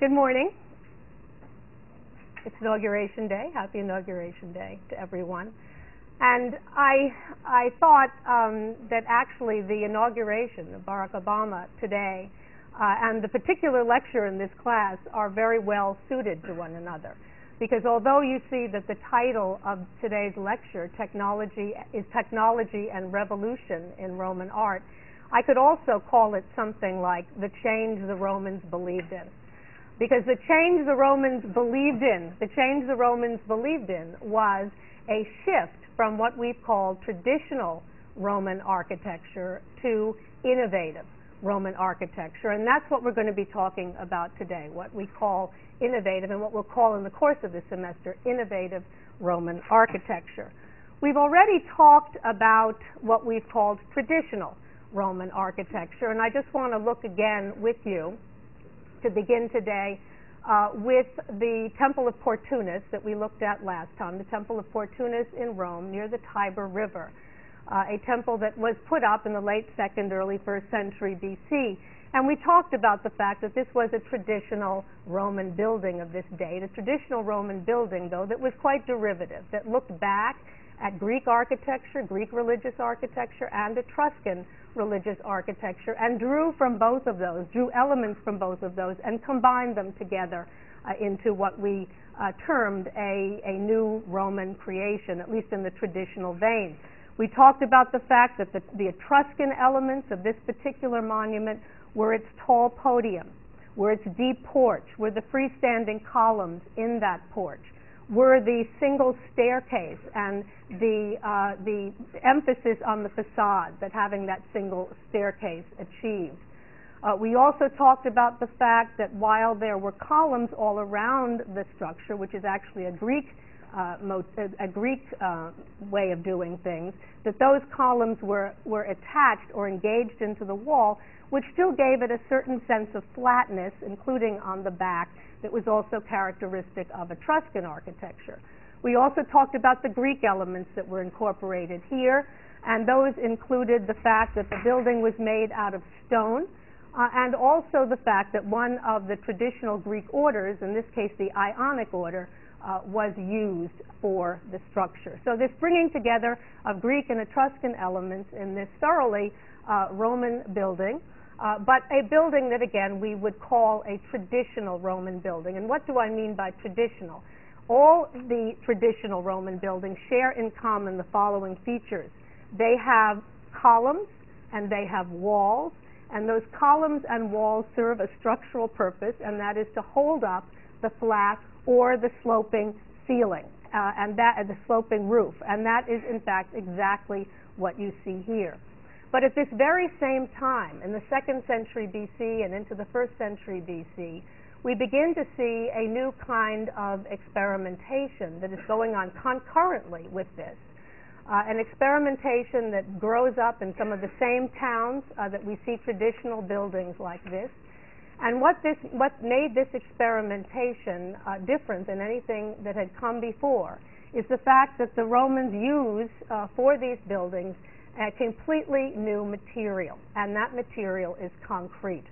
Good morning. It's Inauguration Day. Happy Inauguration Day to everyone. And I thought that actually the inauguration of Barack Obama today and the particular lecture in this class are very well suited to one another. Because although you see that the title of today's lecture, Technology and Revolution in Roman Art, I could also call it something like The Change the Romans Believed in. Because the change the Romans believed in was a shift from what we've called traditional Roman architecture to innovative Roman architecture. And that's what we're going to be talking about today, what we call innovative and what we'll call in the course of the semester innovative Roman architecture. We've already talked about what we've called traditional Roman architecture, and I just want to look again with you to begin today with the Temple of Portunus that we looked at last time, the Temple of Portunus in Rome near the Tiber River, a temple that was put up in the late 2nd, early 1st century BC. And we talked about the fact that this was a traditional Roman building of this date, a traditional Roman building, though, that was quite derivative, that looked back at Greek architecture, Greek religious architecture, and Etruscan religious architecture, and drew from both of those, drew elements from both of those, and combined them together into what we termed a new Roman creation, at least in the traditional vein. We talked about the fact that the Etruscan elements of this particular monument were its tall podium, were its deep porch, were the freestanding columns in that porch, were the single staircase and the emphasis on the facade that having that single staircase achieved. We also talked about the fact that while there were columns all around the structure, which is actually a Greek way of doing things, that those columns were attached or engaged into the wall, which still gave it a certain sense of flatness, including on the back, that was also characteristic of Etruscan architecture. We also talked about the Greek elements that were incorporated here, and those included the fact that the building was made out of stone, and also the fact that one of the traditional Greek orders, in this case the Ionic order, was used for the structure. So this bringing together of Greek and Etruscan elements in this thoroughly Roman building, but a building that, again, we would call a traditional Roman building. And what do I mean by traditional? All the traditional Roman buildings share in common the following features. They have columns and they have walls, and those columns and walls serve a structural purpose, and that is to hold up the flat or the sloping ceiling, and the sloping roof. And that is, in fact, exactly what you see here. But at this very same time, in the 2nd century BC and into the 1st century BC, we begin to see a new kind of experimentation that is going on concurrently with this. An experimentation that grows up in some of the same towns that we see traditional buildings like this. And what made this experimentation different than anything that had come before is the fact that the Romans used for these buildings a completely new material, and that material is concrete.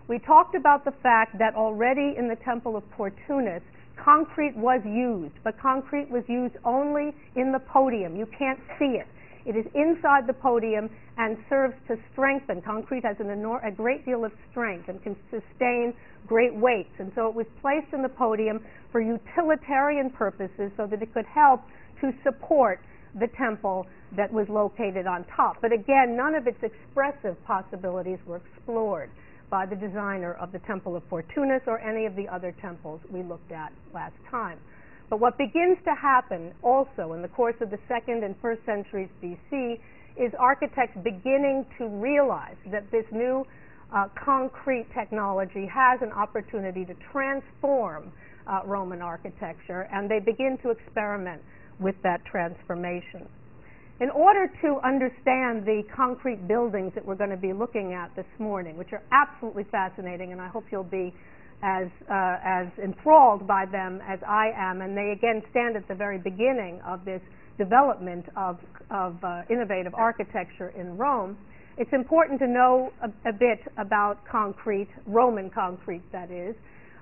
We talked about the fact that already in the Temple of Portunus, concrete was used, but concrete was used only in the podium. You can't see it. It is inside the podium and serves to strengthen. Concrete has a great deal of strength and can sustain great weights, and so it was placed in the podium for utilitarian purposes so that it could help to support the temple that was located on top. But again, none of its expressive possibilities were explored by the designer of the Temple of Portunus or any of the other temples we looked at last time. But what begins to happen also in the course of the 2nd and 1st centuries BC is architects beginning to realize that this new concrete technology has an opportunity to transform Roman architecture, and they begin to experiment with that transformation. In order to understand the concrete buildings that we're going to be looking at this morning, which are absolutely fascinating, and I hope you'll be as enthralled by them as I am, and they again stand at the very beginning of this development of innovative architecture in Rome, it's important to know a bit about concrete, Roman concrete that is,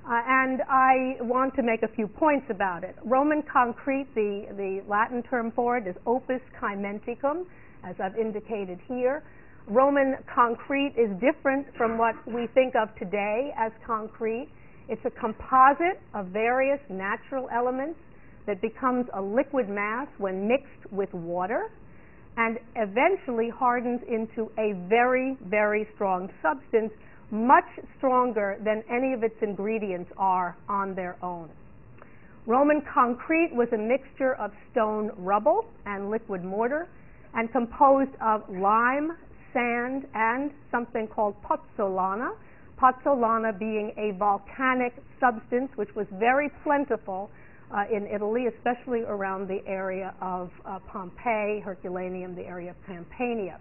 and I want to make a few points about it. Roman concrete, the Latin term for it is opus caementicum, as I've indicated here. Roman concrete is different from what we think of today as concrete. It's a composite of various natural elements that becomes a liquid mass when mixed with water and eventually hardens into a very, very strong substance, much stronger than any of its ingredients are on their own. Roman concrete was a mixture of stone rubble and liquid mortar and composed of lime, sand, and something called pozzolana. Pozzolana being a volcanic substance which was very plentiful in Italy, especially around the area of Pompeii, Herculaneum, the area of Campania.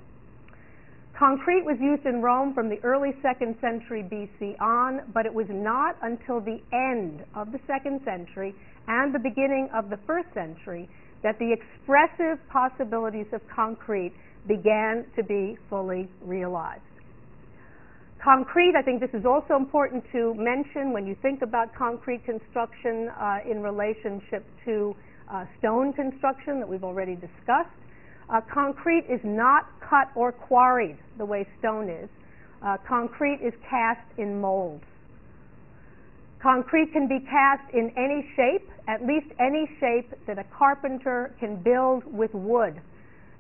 Concrete was used in Rome from the early 2nd century BC on, but it was not until the end of the 2nd century and the beginning of the 1st century that the expressive possibilities of concrete began to be fully realized. Concrete, I think this is also important to mention when you think about concrete construction in relationship to stone construction that we've already discussed. Concrete is not cut or quarried the way stone is. Concrete is cast in molds. Concrete can be cast in any shape, at least any shape that a carpenter can build with wood.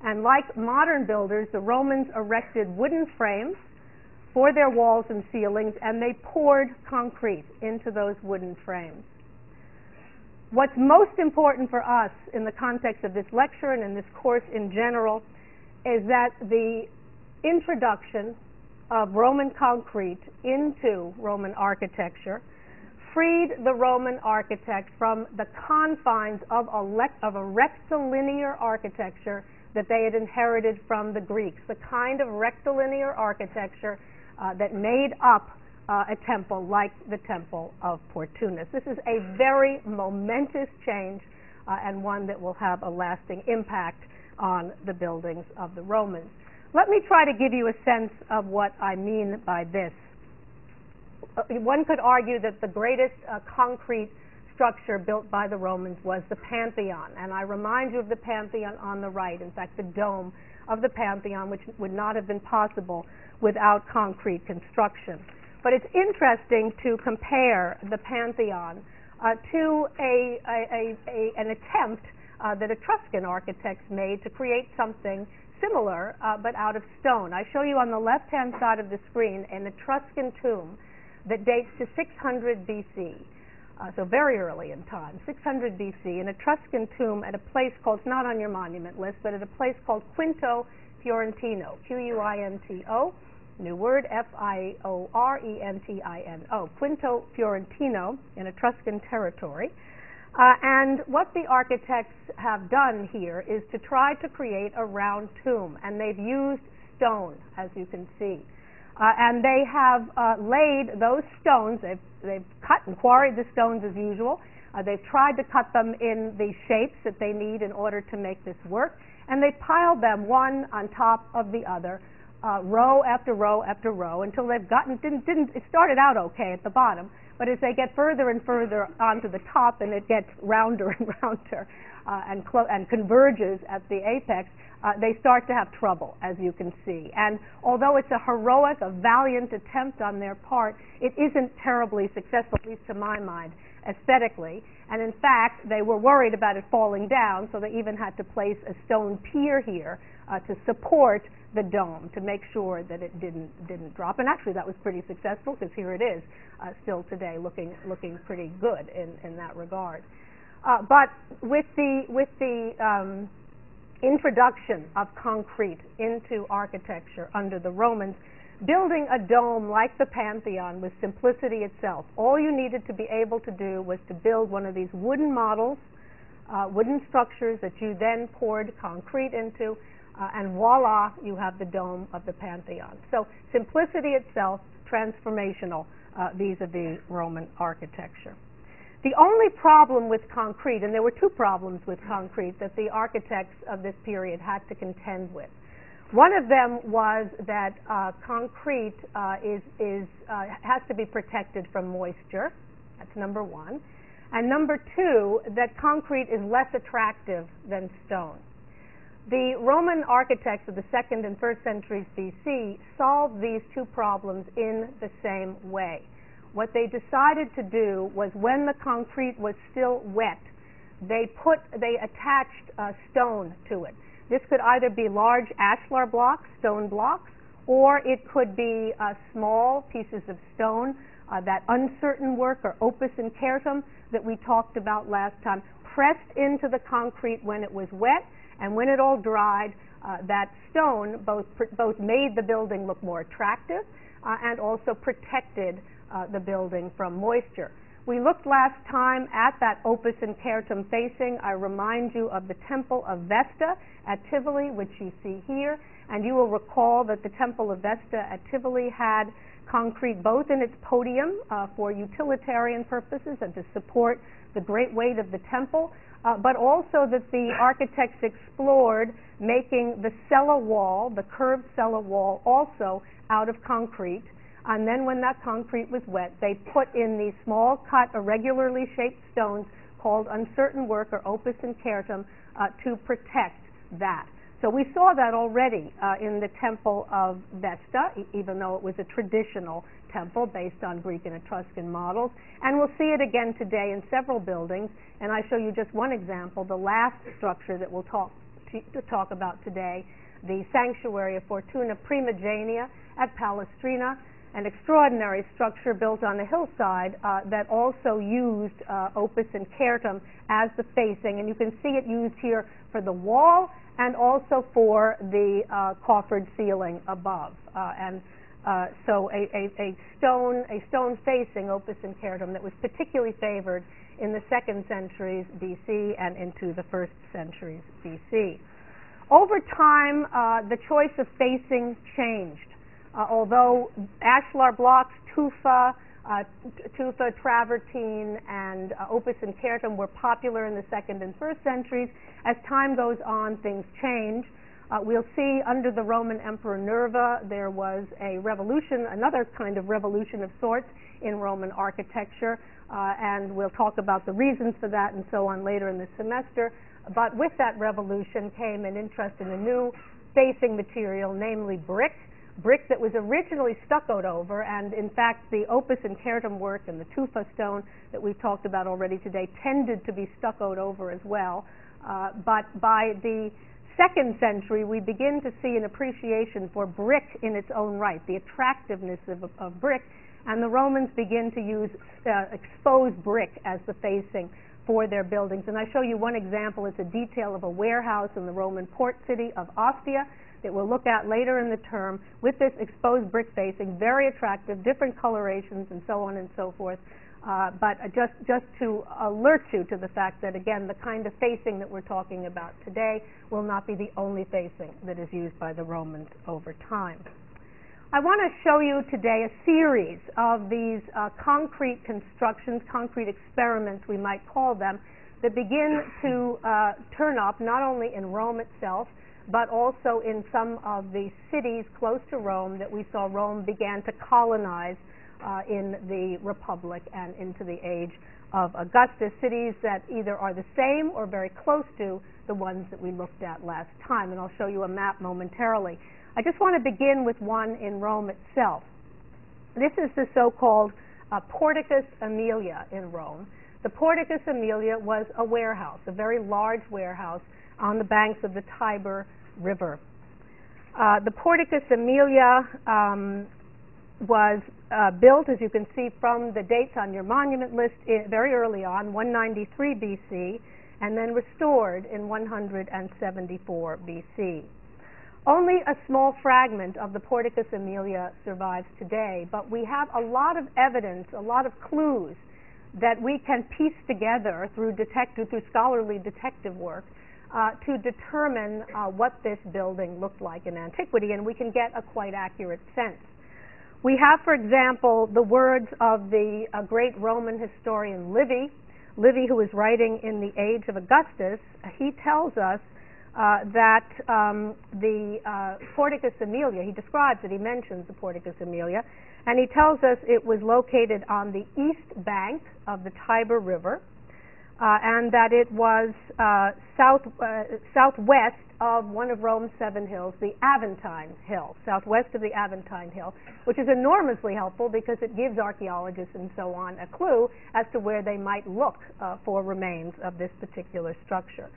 And like modern builders, the Romans erected wooden frames for their walls and ceilings, and they poured concrete into those wooden frames. What's most important for us in the context of this lecture and in this course in general is that the introduction of Roman concrete into Roman architecture freed the Roman architect from the confines of a rectilinear architecture that they had inherited from the Greeks, the kind of rectilinear architecture that made up a temple like the Temple of Portunus. This is a very momentous change and one that will have a lasting impact on the buildings of the Romans. Let me try to give you a sense of what I mean by this. One could argue that the greatest concrete structure built by the Romans was the Pantheon, and I remind you of the Pantheon on the right, in fact the dome of the Pantheon, which would not have been possible without concrete construction. But it's interesting to compare the Pantheon to an attempt that Etruscan architects made to create something similar but out of stone. I show you on the left-hand side of the screen an Etruscan tomb that dates to 600 BC, so very early in time, 600 BC, an Etruscan tomb at a place called, it's not on your monument list, but at a place called Quinto Fiorentino, Quinto, new word, Fiorentino, Quinto Fiorentino in Etruscan territory. And what the architects have done here is to try to create a round tomb, and they've used stone, as you can see. And they have laid those stones, they've cut and quarried the stones as usual. They've tried to cut them in the shapes that they need in order to make this work, and they piled them one on top of the other, row after row after row, until they've gotten, it started out okay at the bottom, but as they get further and further onto the top and it gets rounder and rounder and converges at the apex, they start to have trouble, as you can see. And although it's a heroic, a valiant attempt on their part, it isn't terribly successful, at least to my mind, aesthetically. And in fact, they were worried about it falling down, so they even had to place a stone pier here to support the dome, to make sure that it didn't drop. And actually that was pretty successful, because here it is still today looking pretty good in that regard. But with the introduction of concrete into architecture under the Romans, building a dome like the Pantheon was simplicity itself. All you needed to be able to do was to build one of these wooden models, wooden structures that you then poured concrete into, and voila, you have the dome of the Pantheon. So simplicity itself, transformational vis-a-vis Roman architecture. The only problem with concrete, and there were two problems with concrete that the architects of this period had to contend with. One of them was that concrete has to be protected from moisture, That's number one. And number two, that concrete is less attractive than stone. The Roman architects of the 2nd and 1st centuries BC solved these two problems in the same way. What they decided to do was, when the concrete was still wet, they attached stone to it. This could either be large ashlar blocks, stone blocks, or it could be small pieces of stone, that uncertain work, or opus incertum, that we talked about last time, pressed into the concrete when it was wet, and when it all dried, that stone both made the building look more attractive and also protected the building from moisture. We looked last time at that opus incertum facing. I remind you of the Temple of Vesta at Tivoli, which you see here, and you will recall that the Temple of Vesta at Tivoli had concrete both in its podium for utilitarian purposes and to support the great weight of the temple, but also that the architects explored making the cella wall, the curved cella wall, also out of concrete. And then when that concrete was wet, they put in these small cut, irregularly shaped stones called uncertain work, or opus incertum, to protect that. So we saw that already in the Temple of Vesta, even though it was a traditional temple based on Greek and Etruscan models. And we'll see it again today in several buildings. And I show you just one example, the last structure that we'll talk about today, the Sanctuary of Fortuna Primigenia at Palestrina, an extraordinary structure built on a hillside that also used opus incertum as the facing. And you can see it used here for the wall and also for the coffered ceiling above. So a stone facing opus incertum that was particularly favored in the 2nd centuries BC and into the 1st centuries BC. Over time, the choice of facing changed. Although ashlar blocks, tufa, travertine, and opus incertum were popular in the 2nd and 1st centuries, as time goes on, things change. We'll see under the Roman Emperor Nerva there was a revolution, another kind of revolution of sorts in Roman architecture, and we'll talk about the reasons for that and so on later in the semester. But with that revolution came an interest in a new facing material, namely brick that was originally stuccoed over, and in fact the opus incertum work and the tufa stone that we've talked about already today tended to be stuccoed over as well. But by the 2nd century we begin to see an appreciation for brick in its own right, the attractiveness of brick, and the Romans begin to use exposed brick as the facing for their buildings. And I show you one example. It's a detail of a warehouse in the Roman port city of Ostia that we'll look at later in the term, with this exposed brick facing, very attractive, different colorations and so on and so forth. But just to alert you to the fact that, again, the kind of facing that we're talking about today will not be the only facing that is used by the Romans over time. I want to show you today a series of these concrete constructions, concrete experiments we might call them, that begin to turn up not only in Rome itself, but also in some of the cities close to Rome that we saw Rome began to colonize in the Republic and into the age of Augustus, cities that either are the same or very close to the ones that we looked at last time. And I'll show you a map momentarily. I just want to begin with one in Rome itself. This is the so-called Porticus Aemilia in Rome. The Porticus Aemilia was a warehouse, a very large warehouse on the banks of the Tiber River. The Porticus Aemilia was built, as you can see from the dates on your monument list, very early on, 193 BC, and then restored in 174 BC. Only a small fragment of the Porticus Aemilia survives today, but we have a lot of evidence, a lot of clues that we can piece together through scholarly detective work to determine what this building looked like in antiquity, and we can get a quite accurate sense. We have, for example, the words of the great Roman historian Livy, who was writing in the age of Augustus. He tells us that the Porticus Aemilia, he describes it, he mentions the Porticus Aemilia, And he tells us it was located on the east bank of the Tiber River, and that it was southwest of one of Rome's 7 hills, the Aventine Hill, southwest of the Aventine Hill, which is enormously helpful because it gives archaeologists and so on a clue as to where they might look for remains of this particular structure.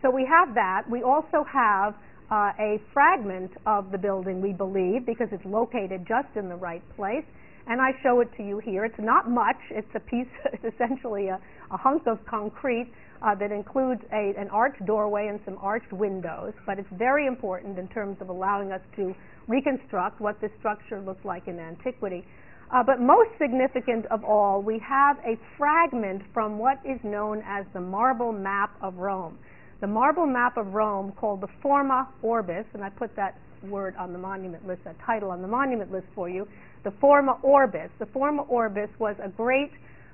So we have that. We also have a fragment of the building, we believe, because it's located just in the right place, and I show it to you here. It's not much. It's a piece, it's essentially a hunk of concrete that includes an arched doorway and some arched windows, but it's very important in terms of allowing us to reconstruct what this structure looked like in antiquity. But most significant of all, we have a fragment from what is known as the marble map of Rome. The marble map of Rome, called the Forma Orbis, and I put that word on the monument list, that title on the monument list for you, the Forma Orbis. The Forma Orbis was a great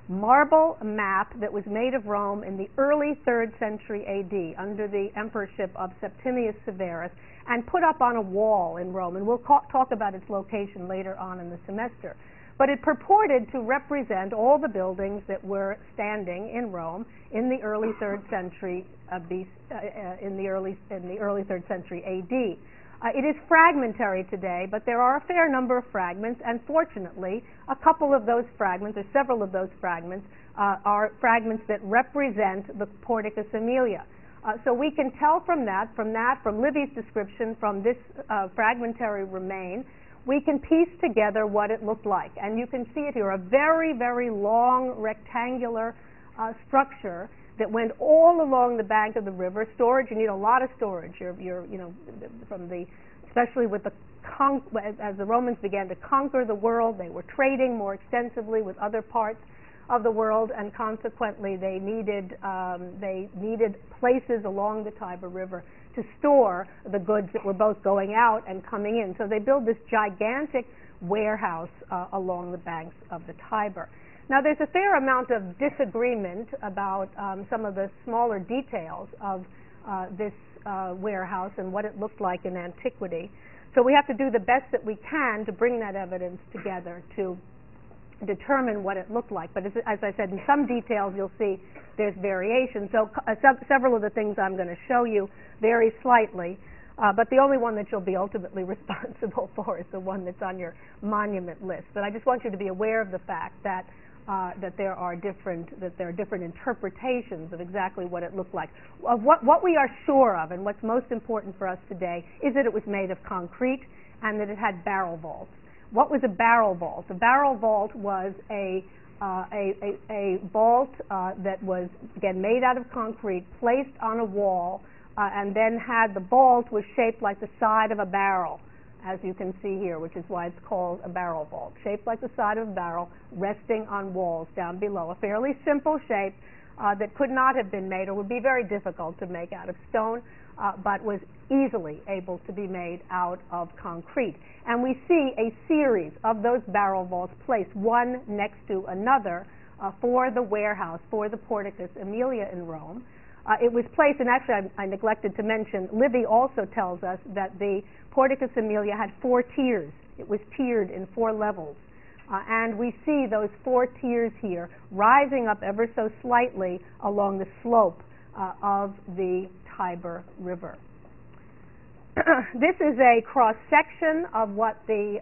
marble map that was made of Rome in the early 3rd century AD under the emperorship of Septimius Severus and put up on a wall in Rome, and we'll talk about its location later on in the semester. But it purported to represent all the buildings that were standing in Rome in the early 3rd century in the early 3rd century AD. It is fragmentary today, but there are a fair number of fragments, and fortunately, a couple of those fragments, or several of those fragments, are fragments that represent the Porticus Aemilia. So we can tell from Livy's description, from this fragmentary remain, we can piece together what it looked like. And you can see it here, a very, very long rectangular structure that went all along the bank of the river. Storage, you need a lot of storage. Especially with as the Romans began to conquer the world, they were trading more extensively with other parts of the world, and consequently they needed places along the Tiber River to store the goods that were both going out and coming in. So they built this gigantic warehouse along the banks of the Tiber. Now, there's a fair amount of disagreement about some of the smaller details of this warehouse and what it looked like in antiquity. So we have to do the best that we can to bring that evidence together to determine what it looked like. But as I said, in some details you'll see there's variation. So several of the things I'm going to show you vary slightly, but the only one that you'll be ultimately responsible for is the one that's on your monument list. But I just want you to be aware of the fact that there are different interpretations of exactly what it looked like. Of what we are sure of, and what's most important for us today, is that it was made of concrete and that it had barrel vaults. What was a barrel vault? A barrel vault was a vault that was, again, made out of concrete, placed on a wall, and then the vault was shaped like the side of a barrel, as you can see here, which is why it's called a barrel vault, shaped like the side of a barrel, resting on walls down below. A fairly simple shape that could not have been made, or would be very difficult to make out of stone, but was easily able to be made out of concrete. And we see a series of those barrel vaults placed one next to another for the warehouse, for the Porticus Aemilia in Rome. It was placed, and actually I neglected to mention, Livy also tells us that the Porticus Aemilia had 4 tiers. It was tiered in 4 levels. And we see those 4 tiers here rising up ever so slightly along the slope of the Tiber River. This is a cross-section of what the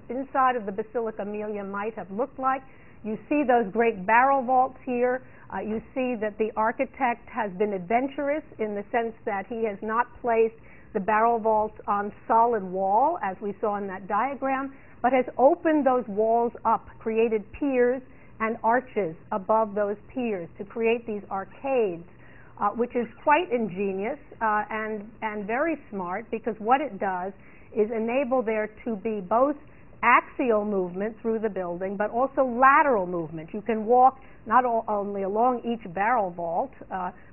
inside of the Basilica Aemilia might have looked like. You see those great barrel vaults here. You see that the architect has been adventurous in the sense that he has not placed the barrel vaults on solid wall, as we saw in that diagram, but has opened those walls up, created piers and arches above those piers to create these arcades, which is quite ingenious and very smart, because what it does is enable there to be both axial movement through the building, but also lateral movement. You can walk not only along each barrel vault,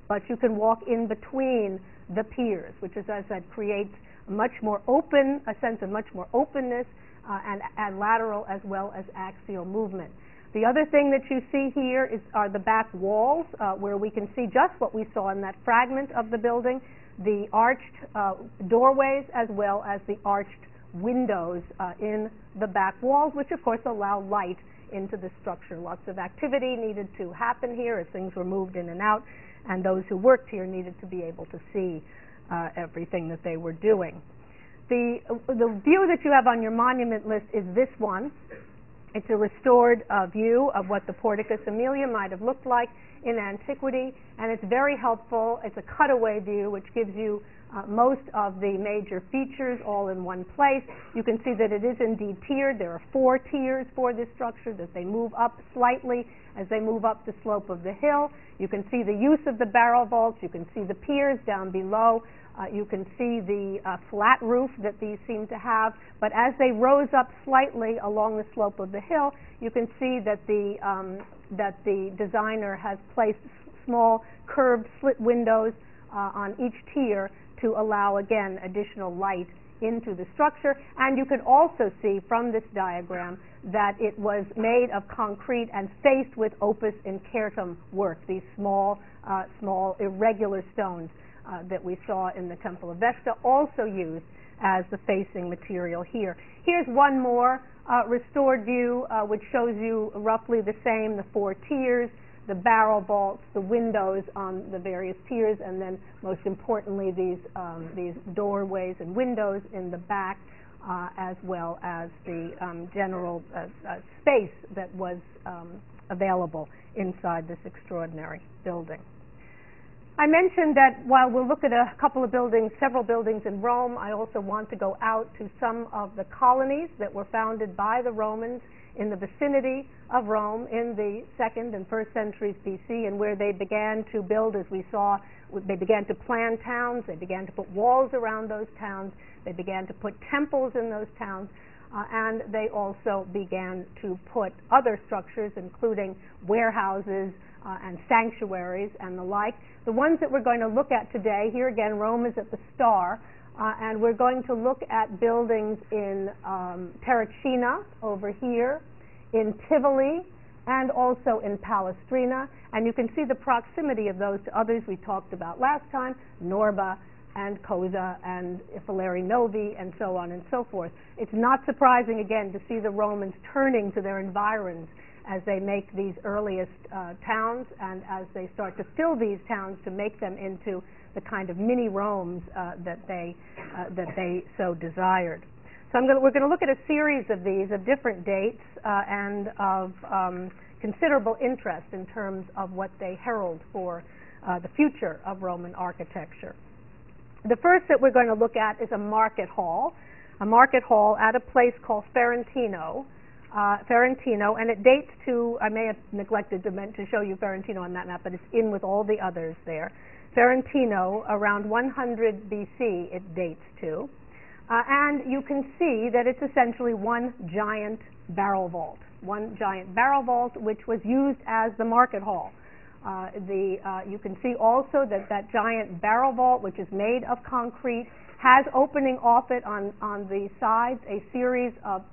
but you can walk in between the piers, which, as I said, creates a sense of much more openness and lateral as well as axial movement. The other thing that you see here are the back walls, where we can see just what we saw in that fragment of the building, the arched doorways as well as the arched windows in the back walls, which of course allow light into the structure. Lots of activity needed to happen here as things were moved in and out, and those who worked here needed to be able to see everything that they were doing. The view that you have on your monument list is this one. It's a restored view of what the Porticus Aemilia might have looked like in antiquity, and it's very helpful. It's a cutaway view which gives you most of the major features all in one place. You can see that it is indeed tiered. There are 4 tiers for this structure, that they move up slightly as they move up the slope of the hill. You can see the use of the barrel vaults. You can see the piers down below. You can see the flat roof that these seem to have, but as they rose up slightly along the slope of the hill, you can see that the designer has placed small curved slit windows on each tier to allow, again, additional light into the structure. And you can also see from this diagram that it was made of concrete and faced with opus incertum work, these small irregular stones that we saw in the Temple of Vesta, also used as the facing material here. Here's one more restored view which shows you roughly the same, the 4 tiers, the barrel vaults, the windows on the various tiers, and then most importantly these doorways and windows in the back, as well as the general space that was available inside this extraordinary building. I mentioned that while we'll look at a couple of buildings, several buildings in Rome, I also want to go out to some of the colonies that were founded by the Romans in the vicinity of Rome in the 2nd and 1st centuries BC, and where they began to build, as we saw, they began to plan towns, they began to put walls around those towns, they began to put temples in those towns, and they also began to put other structures, including warehouses and sanctuaries and the like. The ones that we're going to look at today, here again, Rome is at the star, and we're going to look at buildings in Terracina over here, in Tivoli, and also in Palestrina. And you can see the proximity of those to others we talked about last time, Norba and Cosa and Fileri Novi, and so on and so forth. It's not surprising, again, to see the Romans turning to their environs as they make these earliest towns, and as they start to fill these towns to make them into the kind of mini Romes that they so desired. So we're going to look at a series of these of different dates and of considerable interest in terms of what they herald for the future of Roman architecture. The first that we're going to look at is a market hall at a place called Ferentino, and it dates to, I may have neglected to show you Ferentino on that map, but it's in with all the others there. Ferentino, around 100 BC it dates to, and you can see that it's essentially one giant barrel vault, which was used as the market hall. You can see also that giant barrel vault, which is made of concrete, has opening off it on the sides a series of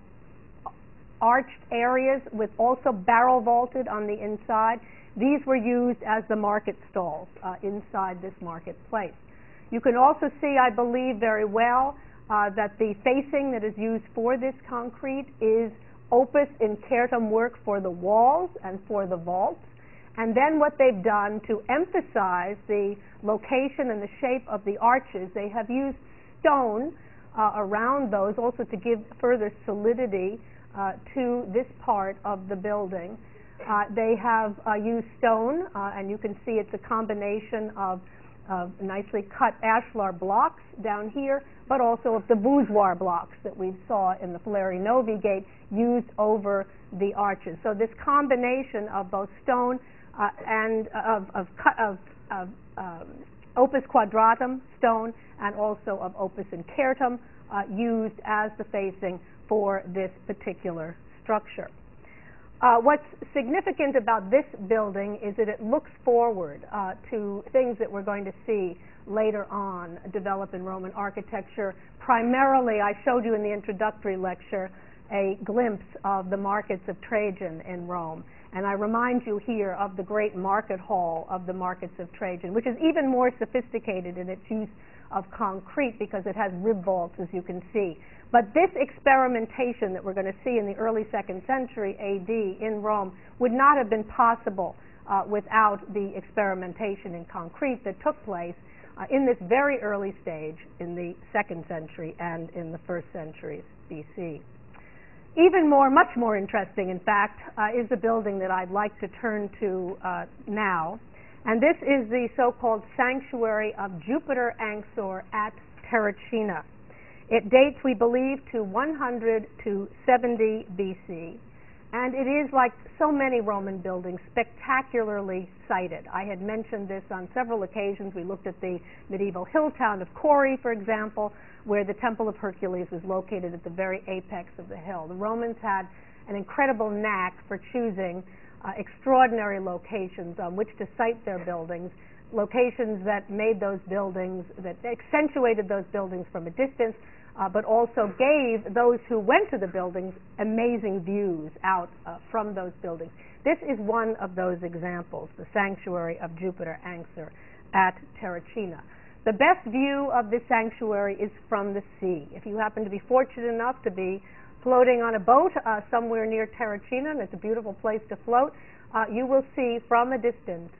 arched areas with also barrel vaulted on the inside. These were used as the market stalls inside this marketplace. You can also see, I believe very well, that the facing that is used for this concrete is opus incertum work for the walls and for the vaults. And then what they've done to emphasize the location and the shape of the arches, they have used stone around those also to give further solidity to this part of the building. They have used stone, and you can see it's a combination of nicely cut ashlar blocks down here, but also of the voussoir blocks that we saw in the Fileri Novi gate used over the arches. So this combination of both stone and of opus quadratum stone and also of opus incertum used as the facing for this particular structure. What's significant about this building is that it looks forward to things that we're going to see later on develop in Roman architecture. Primarily, I showed you in the introductory lecture a glimpse of the markets of Trajan in Rome. And I remind you here of the great market hall of the markets of Trajan, which is even more sophisticated in its use of concrete because it has rib vaults, as you can see. But this experimentation that we're going to see in the early 2nd century AD in Rome would not have been possible without the experimentation in concrete that took place in this very early stage in the 2nd century and in the 1st centuries BC. Even more, much more interesting, in fact, is the building that I'd like to turn to now. And this is the so-called Sanctuary of Jupiter Anxur at Terracina. It dates, we believe, to 100 to 70 BC. And it is, like so many Roman buildings, spectacularly sited. I had mentioned this on several occasions. We looked at the medieval hill town of Cori, for example, where the Temple of Hercules was located at the very apex of the hill. The Romans had an incredible knack for choosing extraordinary locations on which to site their buildings, locations that made those buildings, that accentuated those buildings from a distance, but also gave those who went to the buildings amazing views out from those buildings. This is one of those examples, the Sanctuary of Jupiter Anxur at Terracina. The best view of this sanctuary is from the sea. If you happen to be fortunate enough to be floating on a boat somewhere near Terracina, and it's a beautiful place to float, you will see from a distance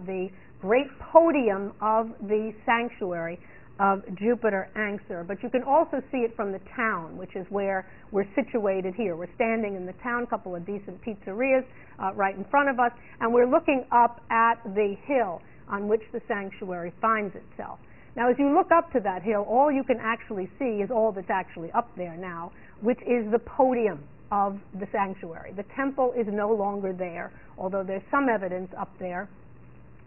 the great podium of the sanctuary of Jupiter Anxur. But you can also see it from the town, which is where we're situated here. We're standing in the town, a couple of decent pizzerias right in front of us, and we're looking up at the hill on which the sanctuary finds itself. Now, as you look up to that hill, all you can actually see is all that's actually up there now, which is the podium of the sanctuary. The temple is no longer there, although there's some evidence up there,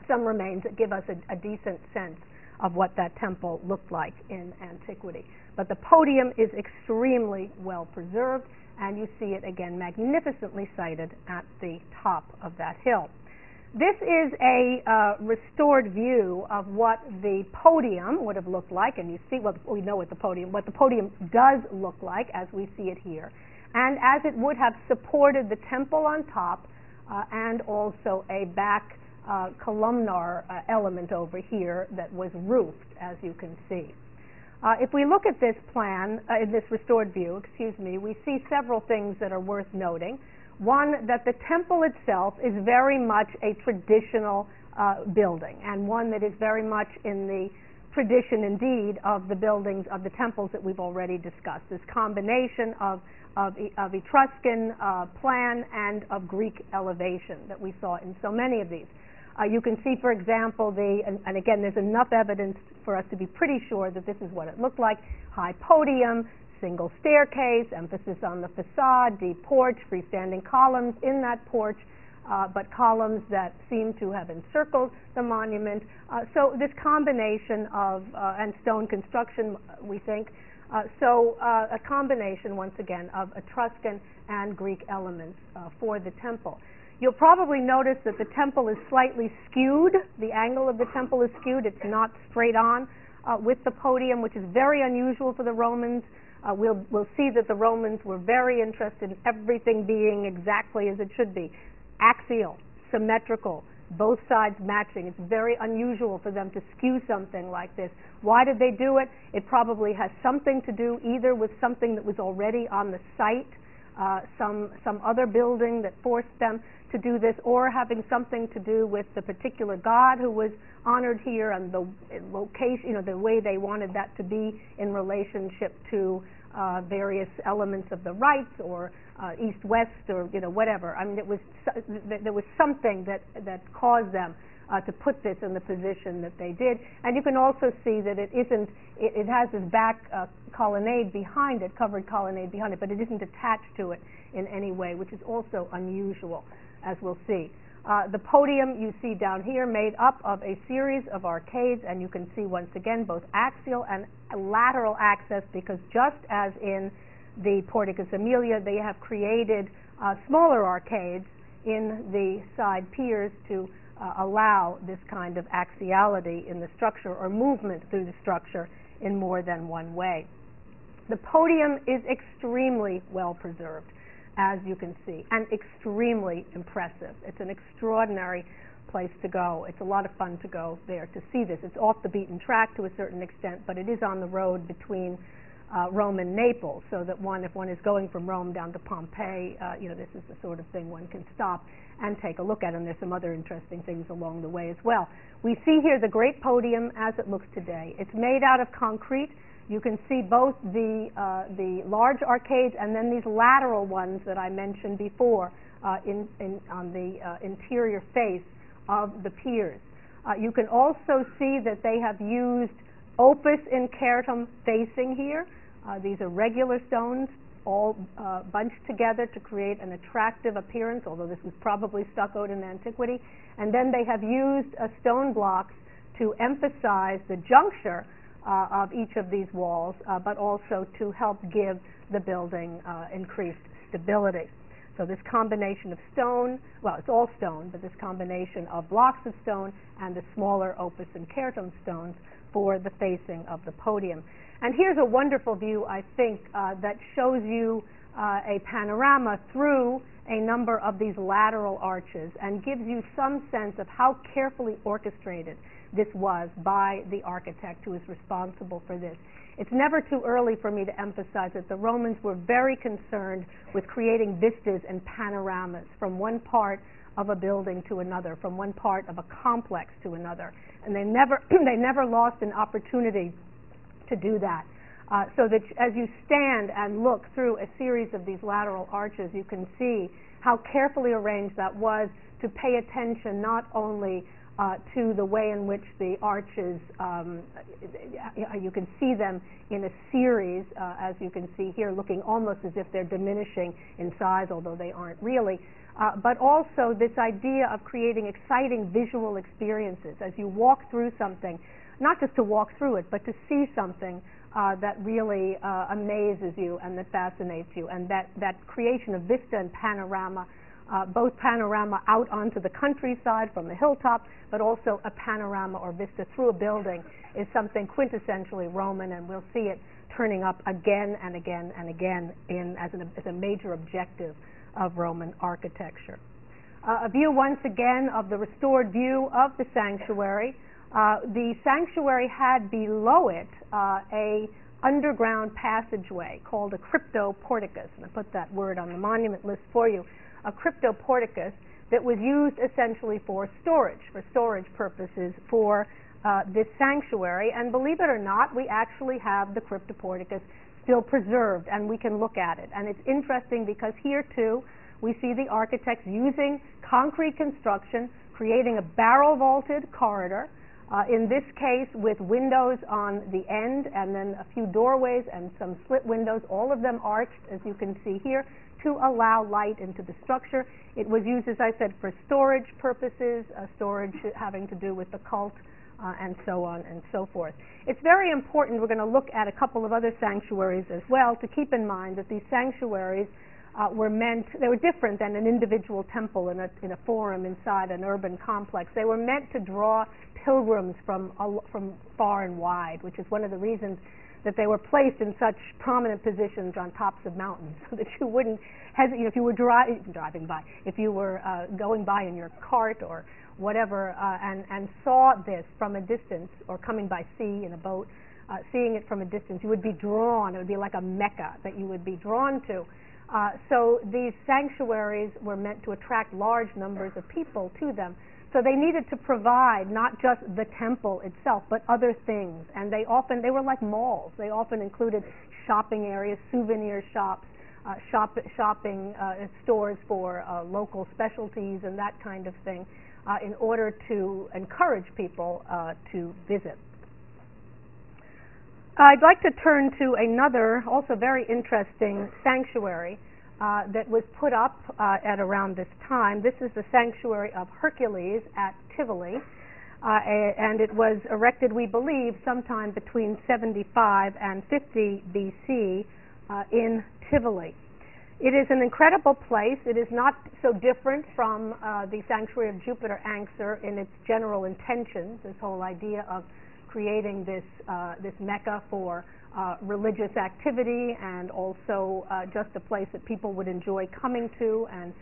some remains that give us a decent sense of what that temple looked like in antiquity. But the podium is extremely well preserved, and you see it again magnificently sited at the top of that hill. This is a restored view of what the podium would have looked like, and you see, well, we know what the podium does look like as we see it here, and as it would have supported the temple on top and also a back columnar element over here that was roofed, as you can see. If we look at this plan, in this restored view, we see several things that are worth noting. One, that the temple itself is very much a traditional building, and one that is very much in the tradition, indeed, of the buildings, of the temples that we've already discussed. This combination of Etruscan plan and of Greek elevation that we saw in so many of these. You can see, for example, and again, there's enough evidence for us to be pretty sure that this is what it looked like: high podium, single staircase, emphasis on the facade, deep porch, freestanding columns in that porch, but columns that seem to have encircled the monument. So this combination of, and stone construction, we think, a combination, once again, of Etruscan and Greek elements for the temple. You'll probably notice that the temple is slightly skewed. The angle of the temple is skewed. It's not straight on with the podium, which is very unusual for the Romans. We'll see that the Romans were very interested in everything being exactly as it should be. Axial, symmetrical, both sides matching. It's very unusual for them to skew something like this. Why did they do it? It probably has something to do either with something that was already on the site, some other building that forced them to do this, or having something to do with the particular god who was honored here and the location, the way they wanted that to be in relationship to various elements of the rites, or east-west, or whatever. I mean, there was something that caused them to put this in the position that they did. And you can also see that it has this back colonnade behind it, covered colonnade behind it, but it isn't attached to it in any way, which is also unusual, as we'll see. The podium you see down here made up of a series of arcades, and you can see once again both axial and lateral access, because just as in the Porticus Aemilia, they have created smaller arcades in the side piers to allow this kind of axiality in the structure, or movement through the structure in more than one way. The podium is extremely well preserved. as you can see, and extremely impressive. It's an extraordinary place to go. It's a lot of fun to go there to see this. It's off the beaten track to a certain extent, but it is on the road between Rome and Naples, so that if one is going from Rome down to Pompeii, this is the sort of thing one can stop and take a look at, and there's some other interesting things along the way as well. We see here the great podium as it looks today. It's made out of concrete. You can see both the large arcades and then these lateral ones that I mentioned before on the interior face of the piers. You can also see that they have used opus incertum facing here. These are regular stones all bunched together to create an attractive appearance, although this was probably stuccoed in antiquity. And then they have used stone blocks to emphasize the juncture of each of these walls, but also to help give the building increased stability. So this combination of stone, well, it's all stone, but this combination of blocks of stone and the smaller opus incertum stones for the facing of the podium. And here's a wonderful view, I think, that shows you a panorama through a number of these lateral arches and gives you some sense of how carefully orchestrated this was by the architect who is responsible for this. It's never too early for me to emphasize that the Romans were very concerned with creating vistas and panoramas from one part of a building to another, from one part of a complex to another. And they never lost an opportunity to do that. So that as you stand and look through a series of these lateral arches, you can see how carefully arranged that was to pay attention not only to the way in which the arches, you can see them in a series, as you can see here, looking almost as if they're diminishing in size, although they aren't really, but also this idea of creating exciting visual experiences as you walk through something, not just to walk through it, but to see something that really amazes you and that fascinates you, and that creation of vista and panorama, both panorama out onto the countryside from the hilltop, but also a panorama or vista through a building is something quintessentially Roman, and we'll see it turning up again and again and again as a major objective of Roman architecture. A view once again of the restored view of the sanctuary. The sanctuary had below it a underground passageway called a cryptoporticus, and I put that word on the monument list for you. A cryptoporticus that was used essentially for storage purposes for this sanctuary. And believe it or not, we actually have the cryptoporticus still preserved, and we can look at it. And it's interesting because here too we see the architects using concrete construction, creating a barrel vaulted corridor, in this case with windows on the end and then a few doorways and some slit windows, all of them arched, as you can see here, to allow light into the structure. It was used, as I said, for storage purposes, storage having to do with the cult, and so on and so forth. It's very important, we're going to look at a couple of other sanctuaries as well, to keep in mind that these sanctuaries they were different than an individual temple in a forum inside an urban complex. They were meant to draw pilgrims from far and wide, which is one of the reasons that they were placed in such prominent positions on tops of mountains, so that you wouldn't hesitate if you were driving by, if you were going by in your cart or whatever, and saw this from a distance, or coming by sea in a boat, seeing it from a distance, you would be drawn. It would be like a Mecca that you would be drawn to. So these sanctuaries were meant to attract large numbers of people to them. So they needed to provide not just the temple itself, but other things. And they were like malls. They often included shopping areas, souvenir shops, shopping stores for local specialties and that kind of thing, in order to encourage people to visit. I'd like to turn to another, also very interesting sanctuary that was put up at around this time. This is the sanctuary of Hercules at Tivoli, and it was erected, we believe, sometime between 75 and 50 BC in Tivoli. It is an incredible place. It is not so different from the sanctuary of Jupiter Anxur in its general intentions, this whole idea of creating this Mecca for religious activity and also just a place that people would enjoy coming to and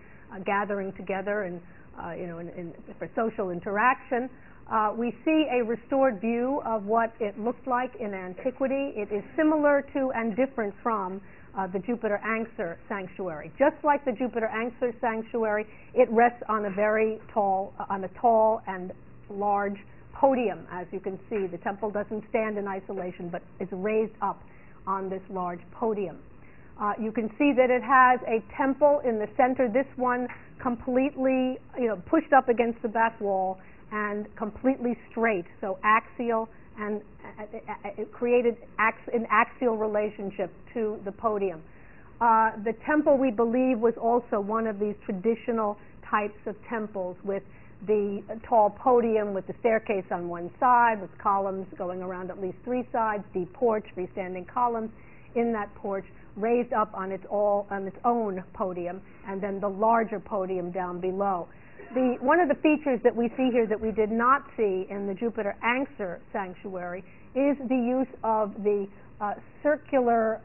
gathering together and for social interaction. We see a restored view of what it looked like in antiquity. It is similar to and different from the Jupiter-Anxur sanctuary. Just like the Jupiter-Anxur sanctuary, it rests on a tall and large podium. As you can see, the temple doesn't stand in isolation, but is raised up on this large podium. You can see that it has a temple in the center. This one completely, pushed up against the back wall and completely straight, so axial, and it created an axial relationship to the podium. The temple, we believe, was also one of these traditional types of temples with the tall podium with the staircase on one side, with columns going around at least three sides, deep porch, freestanding columns in that porch, raised up on its own podium, and then the larger podium down below. One of the features that we see here that we did not see in the Jupiter-Anxur sanctuary is the use of the circular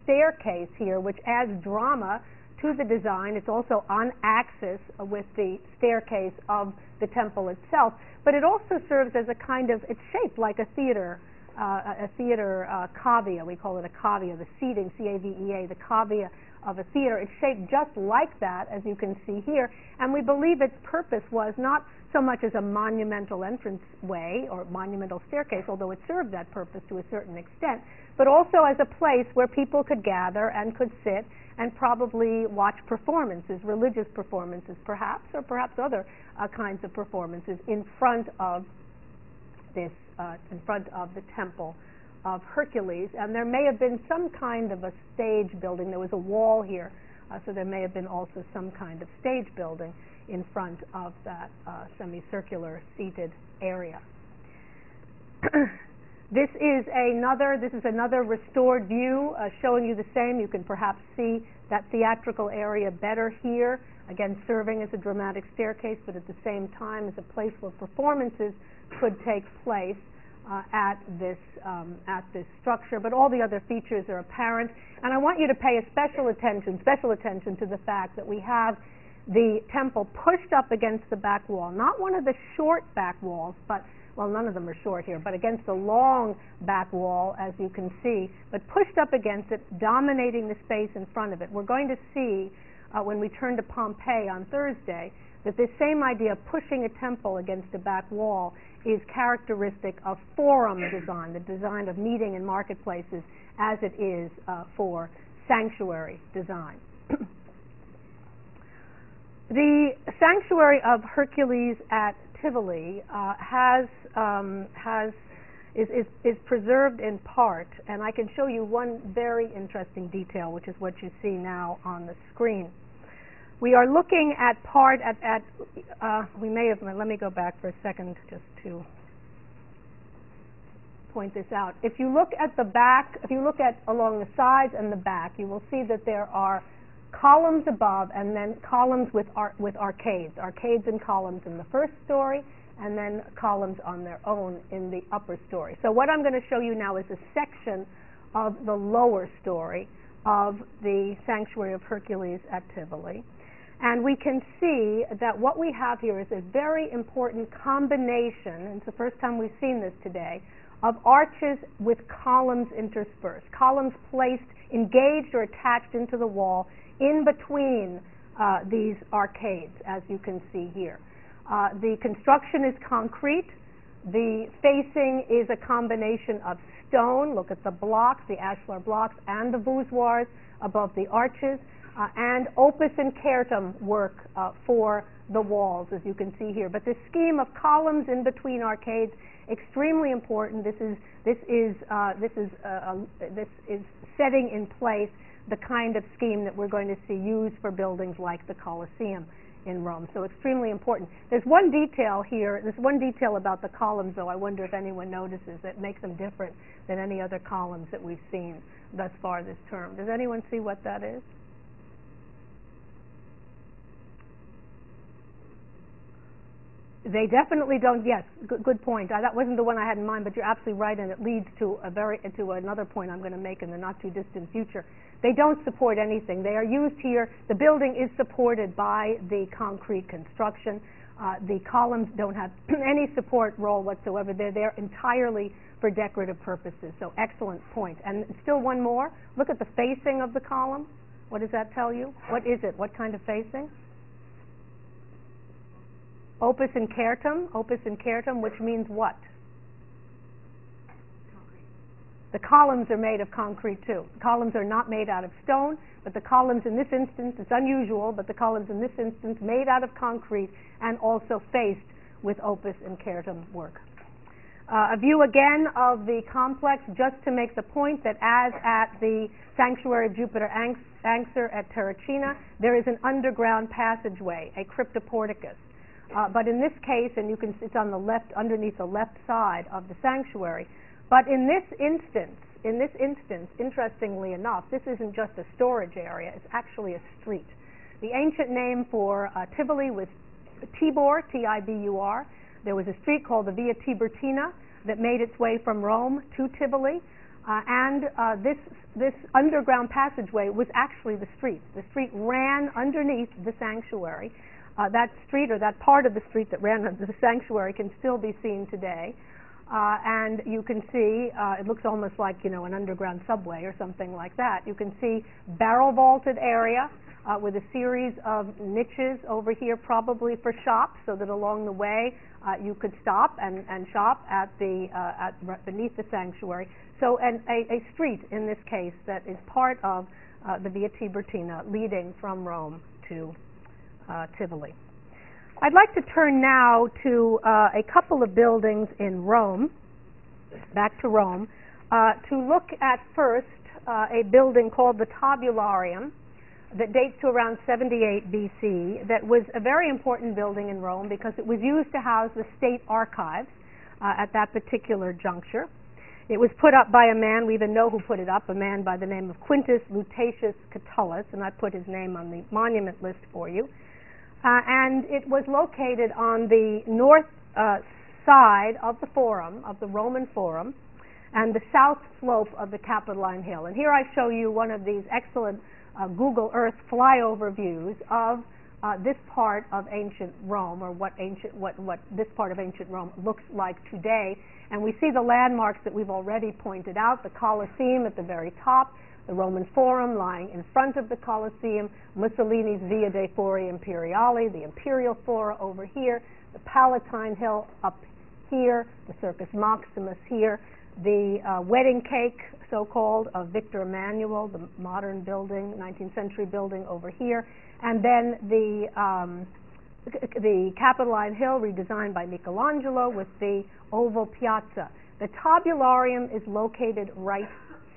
staircase here, which adds drama to the design. It's also on axis with the staircase of the temple itself, but it also serves as a kind of, it's shaped like a theater cavea. We call it a cavea, the seating, C-A-V-E-A, the cavea of a theater. It's shaped just like that, as you can see here, and we believe its purpose was not so much as a monumental entranceway or monumental staircase, although it served that purpose to a certain extent, but also as a place where people could gather and could sit and probably watch performances, religious performances perhaps, or perhaps other kinds of performances in front of this, in front of the temple of Hercules. And there may have been some kind of a stage building. There was a wall here, so there may have been also some kind of stage building in front of that semicircular seated area. This is another restored view showing you the same. You can perhaps see that theatrical area better here, again serving as a dramatic staircase, but at the same time as a place where performances could take place at this structure. But all the other features are apparent, and I want you to pay special attention to the fact that we have the temple pushed up against the back wall, not one of the short back walls, but well, none of them are short here, but against the long back wall, as you can see, but pushed up against it, dominating the space in front of it. We're going to see, when we turn to Pompeii on Thursday, that this same idea of pushing a temple against a back wall is characteristic of forum design, the design of meeting and marketplaces, as it is for sanctuary design. The sanctuary of Hercules at Tivoli is preserved in part, and I can show you one very interesting detail, which is what you see now on the screen. We are looking at part let me go back for a second just to point this out. If you look at the back, if you look at along the sides and the back, you will see that there are columns above and then columns with arcades and columns in the first story, and then columns on their own in the upper story. So what I'm going to show you now is a section of the lower story of the Sanctuary of Hercules at Tivoli. And we can see that what we have here is a very important combination, and it's the first time we've seen this today, of arches with columns interspersed, columns placed, engaged or attached into the wall in between these arcades, as you can see here. The construction is concrete. The facing is a combination of stone. Look at the blocks, the ashlar blocks, and the voussoirs above the arches, and opus incertum work for the walls, as you can see here. But this scheme of columns in between arcades, extremely important. This is setting in place the kind of scheme that we're going to see used for buildings like the Colosseum in Rome. So extremely important. There's one detail here, there's one detail about the columns, though, I wonder if anyone notices, that makes them different than any other columns that we've seen thus far this term. Does anyone see what that is? They definitely don't. Yes, good point. That wasn't the one I had in mind, but you're absolutely right, and it leads to another point I'm going to make in the not too distant future. They don't support anything. They are used here. The building is supported by the concrete construction. The columns don't have any support role whatsoever. They're there entirely for decorative purposes. So excellent point. And still one more. Look at the facing of the column. What does that tell you? What is it? What kind of facing? Opus incertum, which means what? Concrete. The columns are made of concrete too. The columns are not made out of stone, but the columns in this instance, it's unusual, but the columns in this instance made out of concrete and also faced with opus incertum work. A view again of the complex, just to make the point that as at the Sanctuary of Jupiter Anxur at Terracina, there is an underground passageway, a cryptoporticus. But in this case, and you can see it's on the left, underneath the left side of the sanctuary. But in this instance, interestingly enough, this isn't just a storage area, it's actually a street. The ancient name for Tivoli was Tibur, T-I-B-U-R. There was a street called the Via Tiburtina that made its way from Rome to Tivoli, and this underground passageway was actually the street. The street ran underneath the sanctuary. That street, or that part of the street that ran under the sanctuary, can still be seen today. And you can see, it looks almost like, an underground subway or something like that. You can see barrel-vaulted area with a series of niches over here, probably for shops, so that along the way you could stop and shop at beneath the sanctuary. So a street, in this case, that is part of the Via Tiburtina, leading from Rome to Tivoli. I'd like to turn now to a couple of buildings in Rome, back to Rome, to look at first a building called the Tabularium that dates to around 78 BC, that was a very important building in Rome because it was used to house the state archives at that particular juncture. It was put up by a man, we even know who put it up, a man by the name of Quintus Lutatius Catullus, and I put his name on the monument list for you. And it was located on the north side of the Forum, of the Roman Forum, and the south slope of the Capitoline Hill. And here I show you one of these excellent Google Earth flyover views of this part of ancient Rome, or what this part of ancient Rome looks like today. And we see the landmarks that we've already pointed out, the Colosseum at the very top, the Roman Forum lying in front of the Colosseum, Mussolini's Via dei Fori Imperiali, the Imperial Fora over here, the Palatine Hill up here, the Circus Maximus here, the wedding cake, so-called, of Victor Emmanuel, the modern building, 19th century building over here, and then the Capitoline Hill redesigned by Michelangelo with the oval piazza. The Tabularium is located right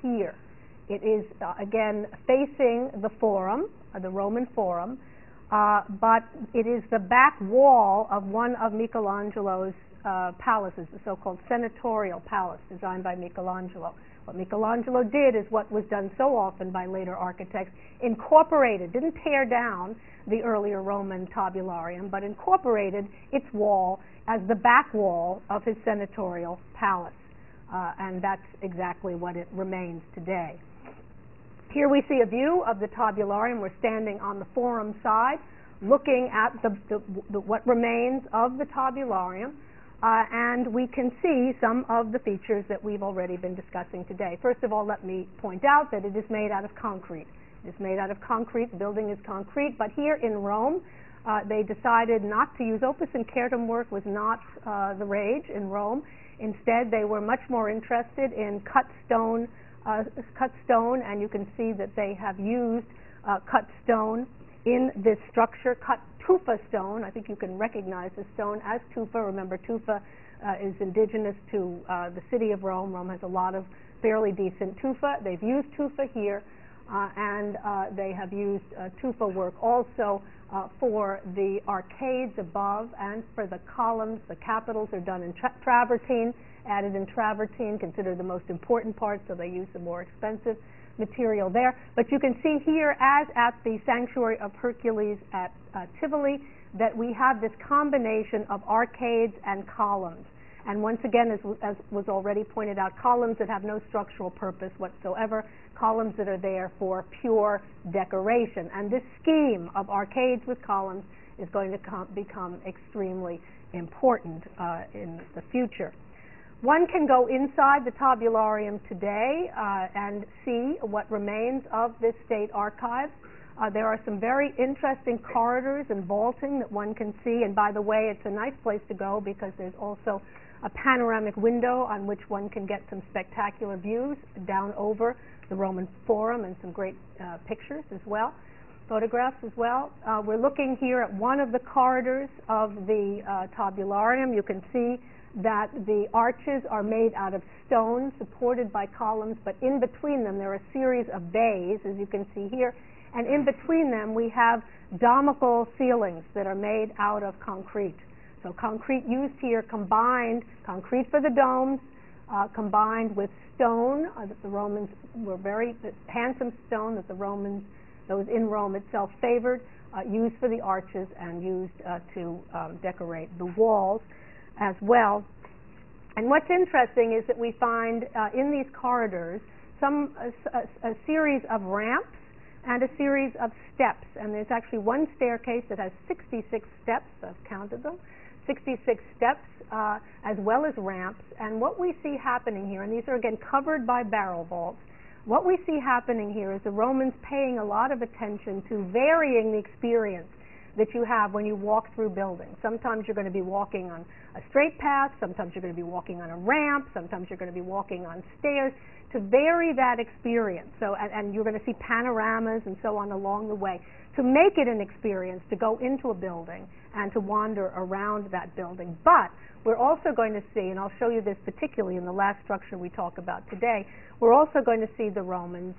here. It is, again, facing the Forum, the Roman Forum, but it is the back wall of one of Michelangelo's palaces, the so-called senatorial palace designed by Michelangelo. What Michelangelo did is what was done so often by later architects, incorporated, didn't tear down the earlier Roman Tabularium, but incorporated its wall as the back wall of his senatorial palace. And that's exactly what it remains today. Here we see a view of the Tabularium. We're standing on the Forum side, looking at what remains of the Tabularium, and we can see some of the features that we've already been discussing today. First of all, let me point out that it is made out of concrete. It is made out of concrete. The building is concrete, but here in Rome, they decided not to use opus incertum work. Was not the rage in Rome. Instead, they were much more interested in cut stone, and you can see that they have used cut stone in this structure, cut tufa stone. I think you can recognize the stone as tufa. Remember, tufa is indigenous to the city of Rome. Rome has a lot of fairly decent tufa. They've used tufa here, and they have used tufa work also for the arcades above and for the columns. The capitals are done in travertine, added in travertine, considered the most important part, so they use the more expensive material there. But you can see here, as at the Sanctuary of Hercules at Tivoli, that we have this combination of arcades and columns. And once again, as was already pointed out, columns that have no structural purpose whatsoever, columns that are there for pure decoration. And this scheme of arcades with columns is going to become extremely important in the future. One can go inside the tabularium today and see what remains of this state archive. There are some very interesting corridors and vaulting that one can see, and by the way, it's a nice place to go because there's also a panoramic window on which one can get some spectacular views down over the Roman Forum and some great pictures as well, photographs as well. We're looking here at one of the corridors of the tabularium. You can see that the arches are made out of stone supported by columns, but in between them there are a series of bays, as you can see here, and in between them we have domical ceilings that are made out of concrete. So concrete used here combined, concrete for the domes, combined with stone that the Romans were very handsome stone that the Romans, those in Rome itself, favored, used for the arches and used to decorate the walls as well. And what's interesting is that we find in these corridors a series of ramps and a series of steps, and there's actually one staircase that has 66 steps. I've counted them. 66 steps as well as ramps, and what we see happening here, and these are again covered by barrel vaults, what we see happening here is the Romans paying a lot of attention to varying the experience that you have when you walk through buildings. Sometimes you're going to be walking on a straight path, sometimes you're going to be walking on a ramp, sometimes you're going to be walking on stairs, to vary that experience. So, and you're going to see panoramas and so on along the way, to make it an experience to go into a building and to wander around that building. But we're also going to see, and I'll show you this particularly in the last structure we talk about today, we're also going to see the Romans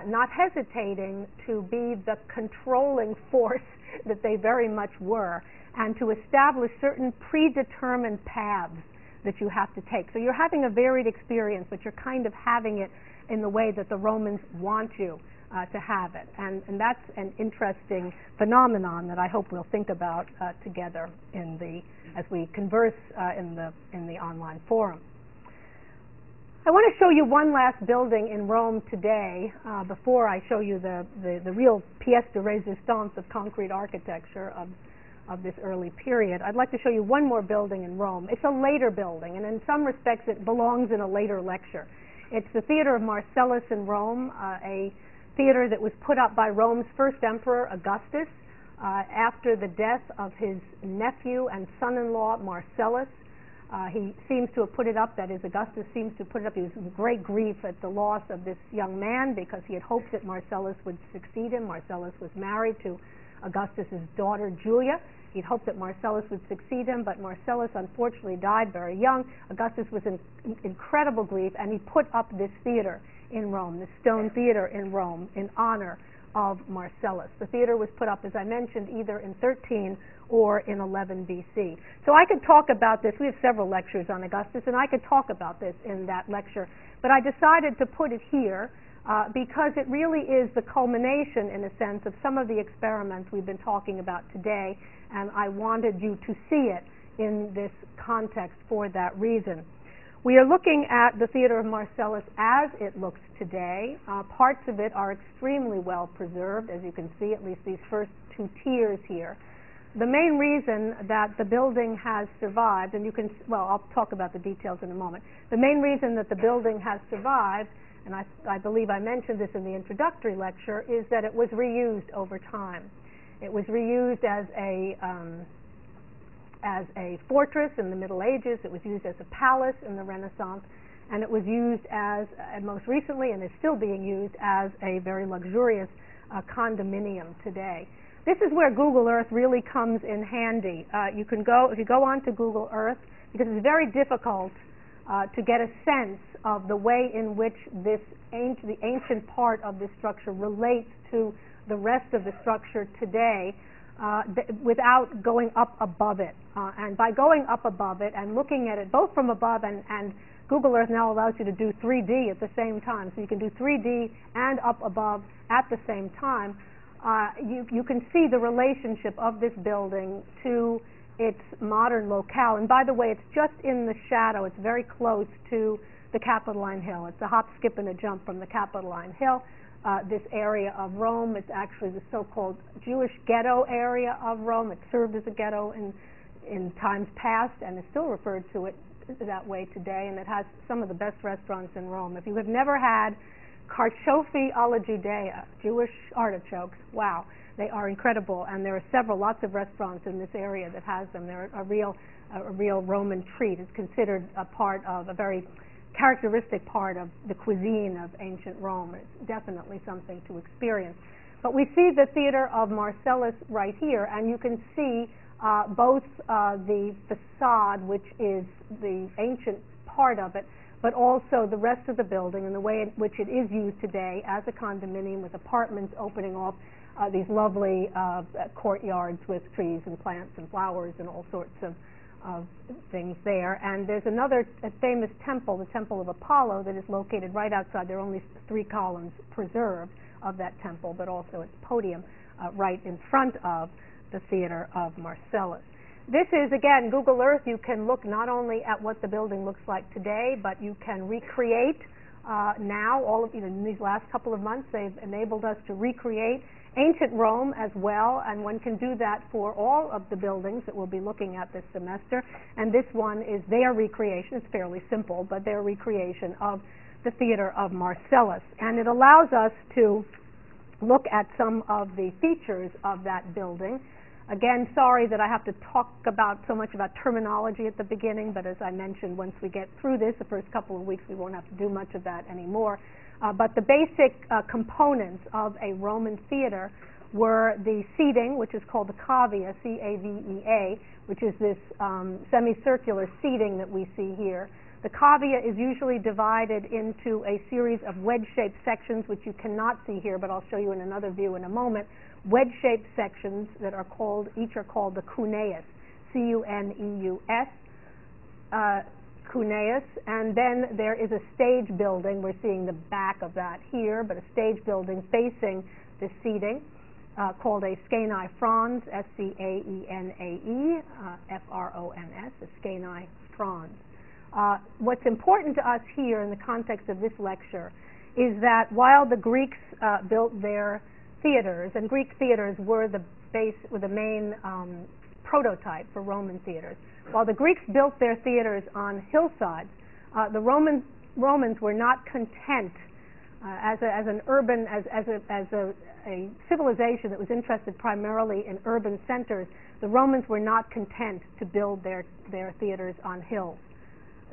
not hesitating to be the controlling force that they very much were, and to establish certain predetermined paths that you have to take. So you're having a varied experience, but you're kind of having it in the way that the Romans want you to have it. And that's an interesting phenomenon that I hope we'll think about together as we converse in the online forum. I want to show you one last building in Rome today before I show you the real pièce de résistance of concrete architecture of this early period. I'd like to show you one more building in Rome. It's a later building, and in some respects it belongs in a later lecture. It's the Theater of Marcellus in Rome, a theater that was put up by Rome's first emperor, Augustus, after the death of his nephew and son-in-law, Marcellus. He seems to have put it up, that is, Augustus seems to have put it up. He was in great grief at the loss of this young man because he had hoped that Marcellus would succeed him. Marcellus was married to Augustus's daughter, Julia. He'd hoped that Marcellus would succeed him, but Marcellus unfortunately died very young. Augustus was in incredible grief, and he put up this theater in Rome, this stone theater in Rome, in honor of Marcellus. The theater was put up, as I mentioned, either in 13 or in 11 BC. So I could talk about this. We have several lectures on Augustus, and I could talk about this in that lecture, but I decided to put it here because it really is the culmination, in a sense, of some of the experiments we've been talking about today, and I wanted you to see it in this context for that reason. We are looking at the Theater of Marcellus as it looks today. Parts of it are extremely well preserved, as you can see, at least these first two tiers here. The main reason that the building has survived, and I'll talk about the details in a moment. The main reason that the building has survived, and I believe I mentioned this in the introductory lecture, is that it was reused over time. It was reused as a fortress in the Middle Ages, it was used as a palace in the Renaissance, and it was used as, and most recently, and is still being used as a very luxurious condominium today. This is where Google Earth really comes in handy. If you go onto Google Earth, because it's very difficult to get a sense of the way in which the ancient part of this structure relates to the rest of the structure today, without going up above it. And by going up above it and looking at it both from above, and Google Earth now allows you to do 3D at the same time, so you can do 3D and up above at the same time, you can see the relationship of this building to its modern locale. And by the way, it's just in the shadow. It's very close to the Capitoline Hill. It's a hop, skip, and a jump from the Capitoline Hill. This area of Rome, it's actually the so-called Jewish ghetto area of Rome. It served as a ghetto in times past and is still referred to it that way today, and it has some of the best restaurants in Rome. If you have never had carciofi alla Judea, Jewish artichokes, wow, they are incredible, and there are lots of restaurants in this area that has them. They're a real Roman treat. It's considered a very characteristic part of the cuisine of ancient Rome. It's definitely something to experience. But we see the theater of Marcellus right here, and you can see both the facade, which is the ancient part of it, but also the rest of the building and the way in which it is used today as a condominium with apartments opening off these lovely courtyards with trees and plants and flowers and all sorts of things there. And there's another famous temple, the Temple of Apollo, that is located right outside. There are only 3 columns preserved of that temple, but also its podium right in front of the Theater of Marcellus. This is, again, Google Earth. You can look not only at what the building looks like today, but you can recreate now, in these last couple of months, they've enabled us to recreate ancient Rome as well, and one can do that for all of the buildings that we'll be looking at this semester. And this one is their recreation. It's fairly simple, but their recreation of the Theater of Marcellus. And it allows us to look at some of the features of that building. Again, sorry that I have to talk so much about terminology at the beginning, but as I mentioned, once we get through this, the first couple of weeks, we won't have to do much of that anymore. But the basic components of a Roman theater were the seating, which is called the cavea, C-A-V-E-A, which is this semicircular seating that we see here. The cavea is usually divided into a series of wedge-shaped sections, which you cannot see here, but I'll show you in another view in a moment. Wedge-shaped sections that are called, each are called the cuneus, C-U-N-E-U-S, cuneus, and then there is a stage building. We're seeing the back of that here, but a stage building facing the seating called a scaenae frons, S-C-A-E-N-A-E, F-R-O-N-S, a scaenae frons. What's important to us here in the context of this lecture is that while the Greeks built their theaters, and Greek theaters were the main prototype for Roman theaters. While the Greeks built their theaters on hillsides, the Romans were not content as a civilization that was interested primarily in urban centers. The Romans were not content to build their theaters on hills.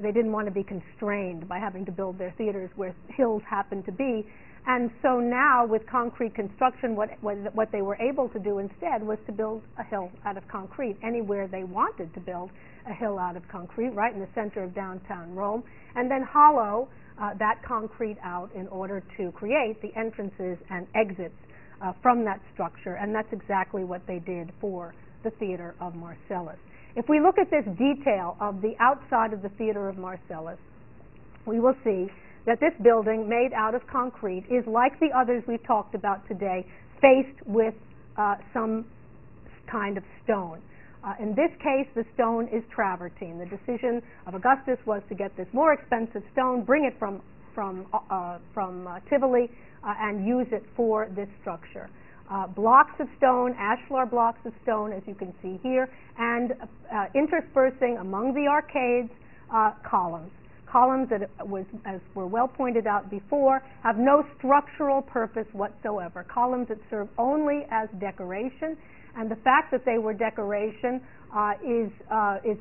They didn't want to be constrained by having to build their theaters where hills happened to be. And so now, with concrete construction, what they were able to do instead was to build a hill out of concrete anywhere they wanted to build a hill out of concrete, right in the center of downtown Rome, and then hollow that concrete out in order to create the entrances and exits from that structure. And that's exactly what they did for the Theater of Marcellus. If we look at this detail of the outside of the Theater of Marcellus, we will see that this building made out of concrete is like the others we've talked about today, faced with some kind of stone. In this case, the stone is travertine. The decision of Augustus was to get this more expensive stone, bring it from Tivoli, and use it for this structure. Blocks of stone, ashlar blocks of stone, as you can see here, and interspersing among the arcades, columns. Columns that, as were well pointed out before, have no structural purpose whatsoever. Columns that serve only as decoration, and the fact that they were decoration is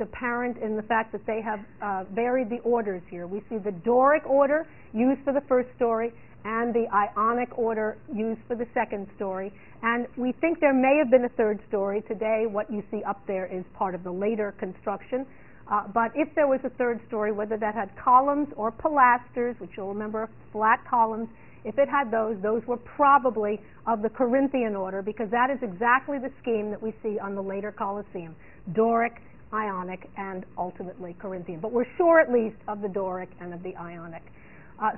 apparent in the fact that they have varied the orders here. We see the Doric order used for the first story and the Ionic order used for the second story, and we think there may have been a third story. Today, what you see up there is part of the later construction. But if there was a third story, whether that had columns or pilasters, which you'll remember, flat columns, if it had those were probably of the Corinthian order, because that is exactly the scheme that we see on the later Colosseum: Doric, Ionic, and ultimately Corinthian. But we're sure at least of the Doric and of the Ionic.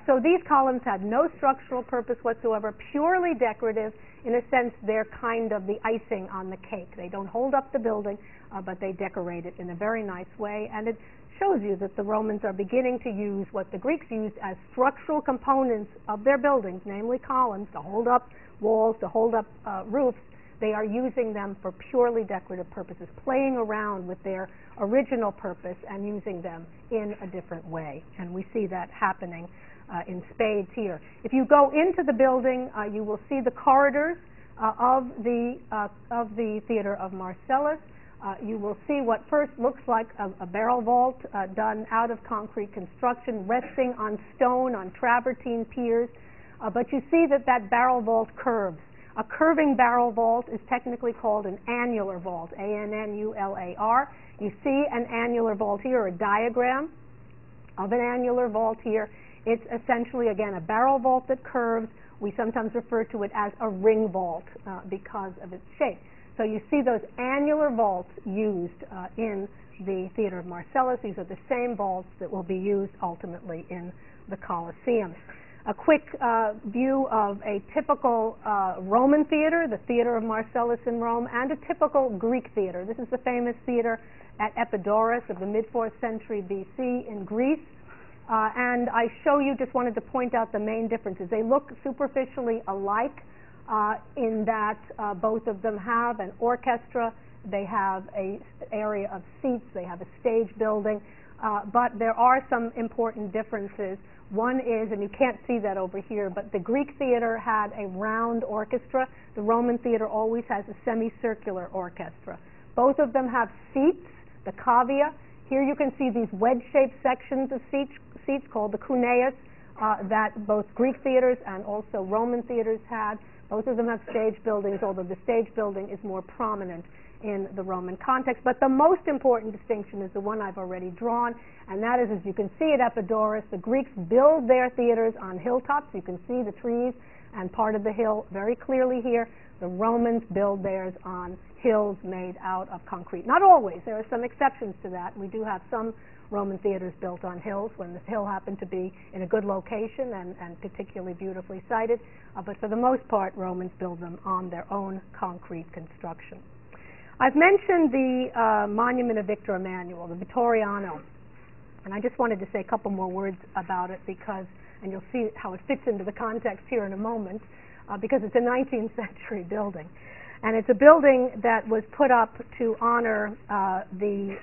So these columns had no structural purpose whatsoever, purely decorative. In a sense, they're kind of the icing on the cake. They don't hold up the building, but they decorate it in a very nice way, and it shows you that the Romans are beginning to use what the Greeks used as structural components of their buildings, namely columns, to hold up walls, to hold up roofs. They are using them for purely decorative purposes, playing around with their original purpose and using them in a different way. And we see that happening in spades here. If you go into the building, you will see the corridors of the Theater of Marcellus. You will see what first looks like a barrel vault done out of concrete construction, resting on stone, on travertine piers. But you see that barrel vault curves. A curving barrel vault is technically called an annular vault, A-N-N-U-L-A-R. You see an annular vault here, or a diagram of an annular vault here. It's essentially, again, a barrel vault that curves. We sometimes refer to it as a ring vault because of its shape. So you see those annular vaults used in the Theater of Marcellus. These are the same vaults that will be used ultimately in the Colosseum. A quick view of a typical Roman theater, the Theater of Marcellus in Rome, and a typical Greek theater. This is the famous theater at Epidaurus of the mid-4th century BC in Greece. And I just wanted to point out the main differences. They look superficially alike in that both of them have an orchestra, they have an area of seats, they have a stage building, but there are some important differences. One is, and you can't see that over here, but the Greek theater had a round orchestra. The Roman theater always has a semicircular orchestra. Both of them have seats, the cavea. Here you can see these wedge-shaped sections of seats called the cuneus that both Greek theaters and also Roman theaters had. Both of them have stage buildings, although the stage building is more prominent in the Roman context. But the most important distinction is the one I've already drawn, and that is, as you can see at Epidaurus, the Greeks build their theaters on hilltops. You can see the trees and part of the hill very clearly here. The Romans build theirs on hills made out of concrete. Not always. There are some exceptions to that. We do have some Roman theaters built on hills when the hill happened to be in a good location and particularly beautifully sited. But for the most part, Romans build them on their own concrete construction. I've mentioned the monument of Victor Emmanuel, the Vittoriano, and I just wanted to say a couple more words about it because, and you'll see how it fits into the context here in a moment, because it's a 19th century building. And it's a building that was put up to honor the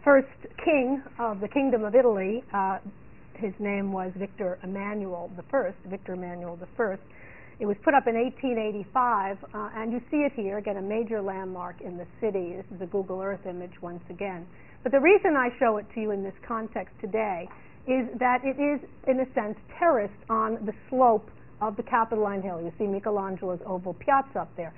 first king of the Kingdom of Italy. His name was Victor Emmanuel I. It was put up in 1885, and you see it here, again, a major landmark in the city. This is a Google Earth image once again. But the reason I show it to you in this context today is that it is, in a sense, terraced on the slope of the Capitoline Hill. You see Michelangelo's oval piazza up there.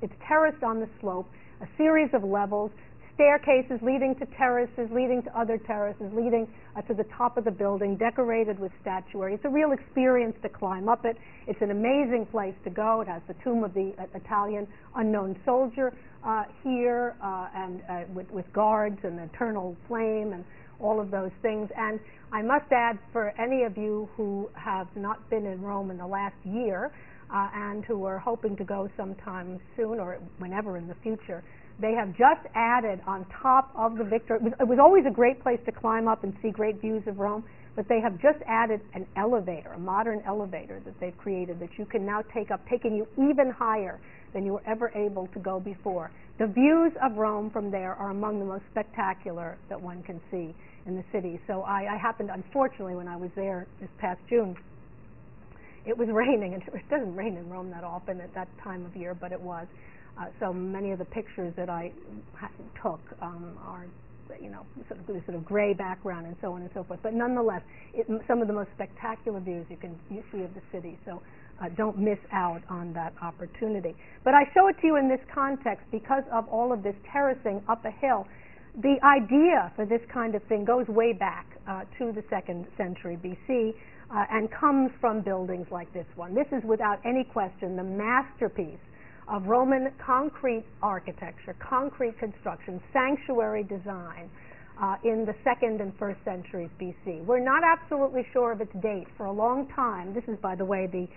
It's terraced on the slope, a series of levels, staircases leading to terraces, leading to other terraces, leading to the top of the building, decorated with statuary. It's a real experience to climb up it. It's an amazing place to go. It has the tomb of the Italian unknown soldier here, and with guards and eternal flame and all of those things. And I must add, for any of you who have not been in Rome in the last year and who are hoping to go sometime soon or whenever in the future, they have just added on top of the Victor. It was always a great place to climb up and see great views of Rome, but they have just added an elevator, a modern elevator that they've created that you can now take up, taking you even higher than you were ever able to go before. The views of Rome from there are among the most spectacular that one can see in the city. So I happened, unfortunately, when I was there this past June, it was raining, and it doesn't rain in Rome that often at that time of year, but it was. So many of the pictures that I took are, sort of gray background and so on and so forth. But nonetheless, some of the most spectacular views you see of the city. So don't miss out on that opportunity. But I show it to you in this context because of all of this terracing up a hill. The idea for this kind of thing goes way back to the 2nd century BC and comes from buildings like this one. This is without any question the masterpiece of Roman concrete architecture, concrete construction, sanctuary design, in the 2nd and 1st centuries BC. We're not absolutely sure of its date. For a long time, this is, by the way, the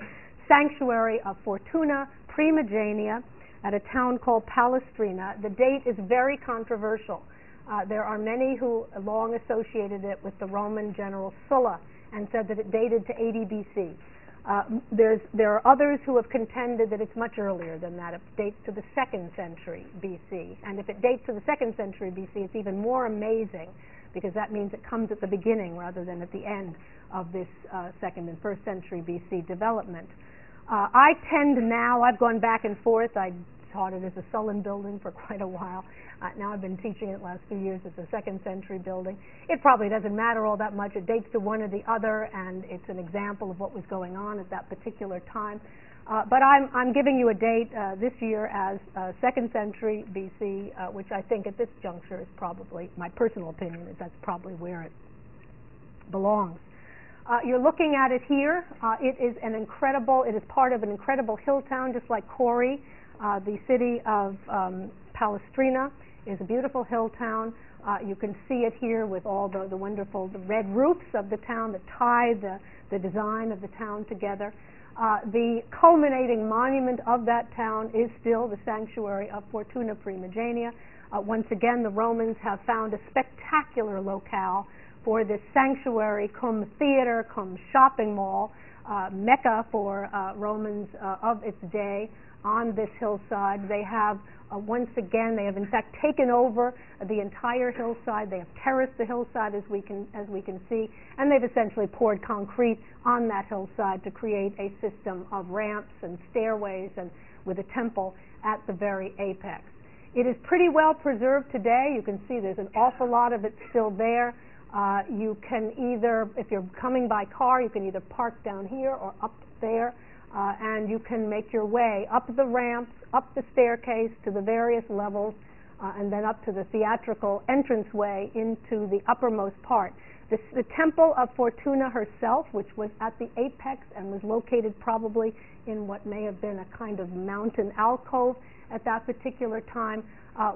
sanctuary of Fortuna Primigenia at a town called Palestrina. The date is very controversial. There are many who long associated it with the Roman general Sulla and said that it dated to 80 BC. There are others who have contended that it's much earlier than that. It dates to the 2nd century BC. And if it dates to the 2nd century BC, it's even more amazing, because that means it comes at the beginning rather than at the end of this 2nd and 1st century BC development. I tend now, I've gone back and forth. I taught it as a Sullan building for quite a while. Now I've been teaching it the last few years as a 2nd century building. It probably doesn't matter all that much. It dates to one or the other, and it's an example of what was going on at that particular time. But I'm giving you a date this year as 2nd century BC, which I think at this juncture is probably, my personal opinion is that's probably where it belongs. You're looking at it here. It is it is part of an incredible hill town, just like Cori. The city of Palestrina is a beautiful hill town. You can see it here with all the wonderful red roofs of the town that tie the design of the town together. The culminating monument of that town is still the sanctuary of Fortuna Primigenia. Once again, the Romans have found a spectacular locale for this sanctuary, cum theater, cum shopping mall, mecca for Romans of its day on this hillside. They have once again, they have in fact taken over the entire hillside. They have terraced the hillside, as we can see, and they've essentially poured concrete on that hillside to create a system of ramps and stairways, and with a temple at the very apex. It is pretty well preserved today. You can see there's an awful lot of it still there. You can either, if you're coming by car, you can either park down here or up there. And you can make your way up the ramps, up the staircase to the various levels, and then up to the theatrical entranceway into the uppermost part. The temple of Fortuna herself, which was at the apex and was located probably in what may have been a kind of mountain alcove at that particular time,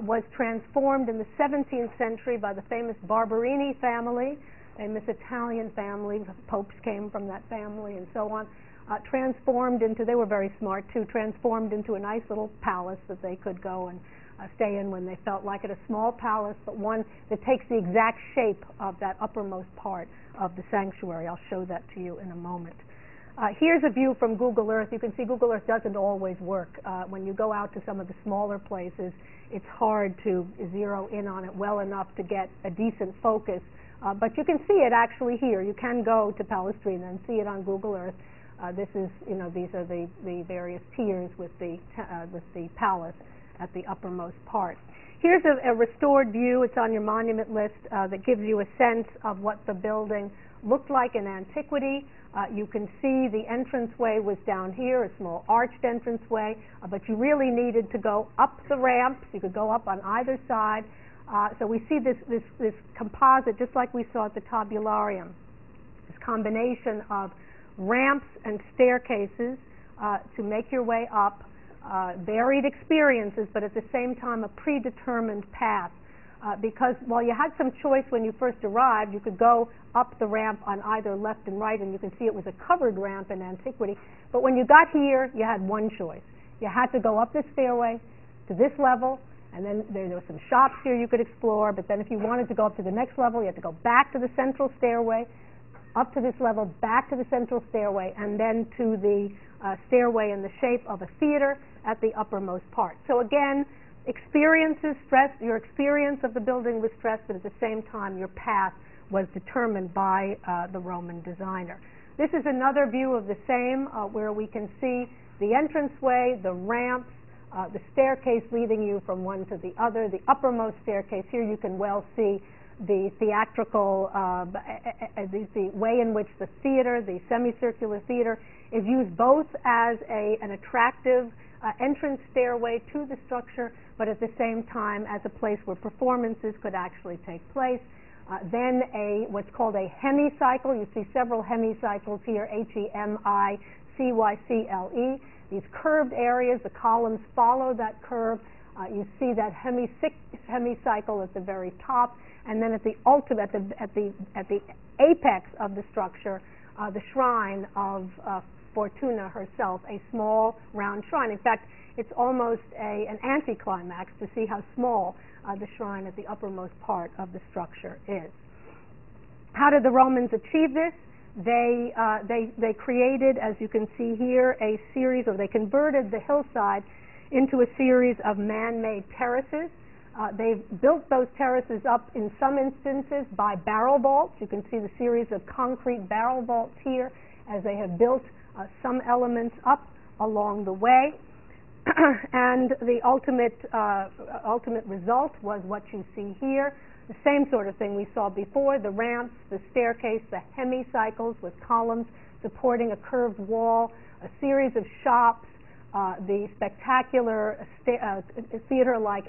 was transformed in the 17th century by the famous Barberini family, a famous Italian family. The popes came from that family and so on. Transformed into, they were very smart too, transformed into a nice little palace that they could go and stay in when they felt like it. A small palace, but one that takes the exact shape of that uppermost part of the sanctuary. I'll show that to you in a moment. Here's a view from Google Earth. You can see Google Earth doesn't always work. When you go out to some of the smaller places, it's hard to zero in on it well enough to get a decent focus. But you can see it actually here. You can go to Palestrina and see it on Google Earth. This is, these are the various tiers with the palace at the uppermost part. Here's a restored view. It's on your monument list that gives you a sense of what the building looked like in antiquity. You can see the entranceway was down here, a small arched entranceway, but you really needed to go up the ramps. You could go up on either side. So we see this composite, just like we saw at the tabularium, this combination of ramps and staircases to make your way up, varied experiences, but at the same time a predetermined path. Because while you had some choice when you first arrived, you could go up the ramp on either left and right, and you can see it was a covered ramp in antiquity. But when you got here, you had one choice. You had to go up this stairway to this level, and then there were some shops here you could explore, but then if you wanted to go up to the next level, you had to go back to the central stairway, up to this level, back to the central stairway, and then to the stairway in the shape of a theater at the uppermost part. So again, experiences stressed, your experience of the building was stressed, but at the same time your path was determined by the Roman designer. This is another view of the same, where we can see the entranceway, the ramps, the staircase leading you from one to the other. The uppermost staircase here, you can well see the theatrical, the way in which the theater, the semicircular theater, is used both as an attractive entrance stairway to the structure, but at the same time as a place where performances could actually take place. Then what's called a hemicycle. You see several hemicycles here, Hemicycle. These curved areas, the columns follow that curve. You see that hemicycle at the very top, and then at the ultimate, at the apex of the structure, the shrine of Fortuna herself, a small round shrine. In fact, it's almost an anticlimax to see how small the shrine at the uppermost part of the structure is. How did the Romans achieve this? They created, as you can see here, a series, or they converted the hillside into a series of man-made terraces. They've built those terraces up in some instances by barrel vaults. You can see the series of concrete barrel vaults here as they have built some elements up along the way. And the ultimate result was what you see here. The same sort of thing we saw before, the ramps, the staircase, the hemicycles with columns supporting a curved wall, a series of shops, the spectacular theater-like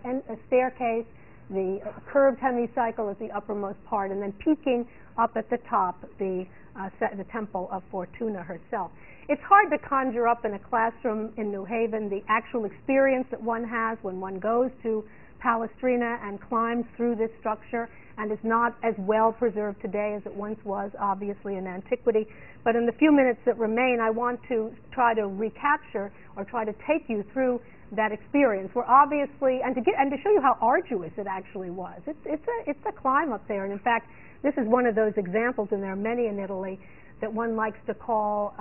staircase, the curved hemicycle at the uppermost part, and then peaking up at the top, the temple of Fortuna herself. It's hard to conjure up in a classroom in New Haven the actual experience that one has when one goes to Palestrina and climbs through this structure, and is not as well preserved today as it once was, obviously, in antiquity. But in the few minutes that remain, I want to try to recapture or try to take you through that experience. We're obviously, and to show you how arduous it actually was. It's a climb up there, and in fact, this is one of those examples, and there are many in Italy, that one likes to call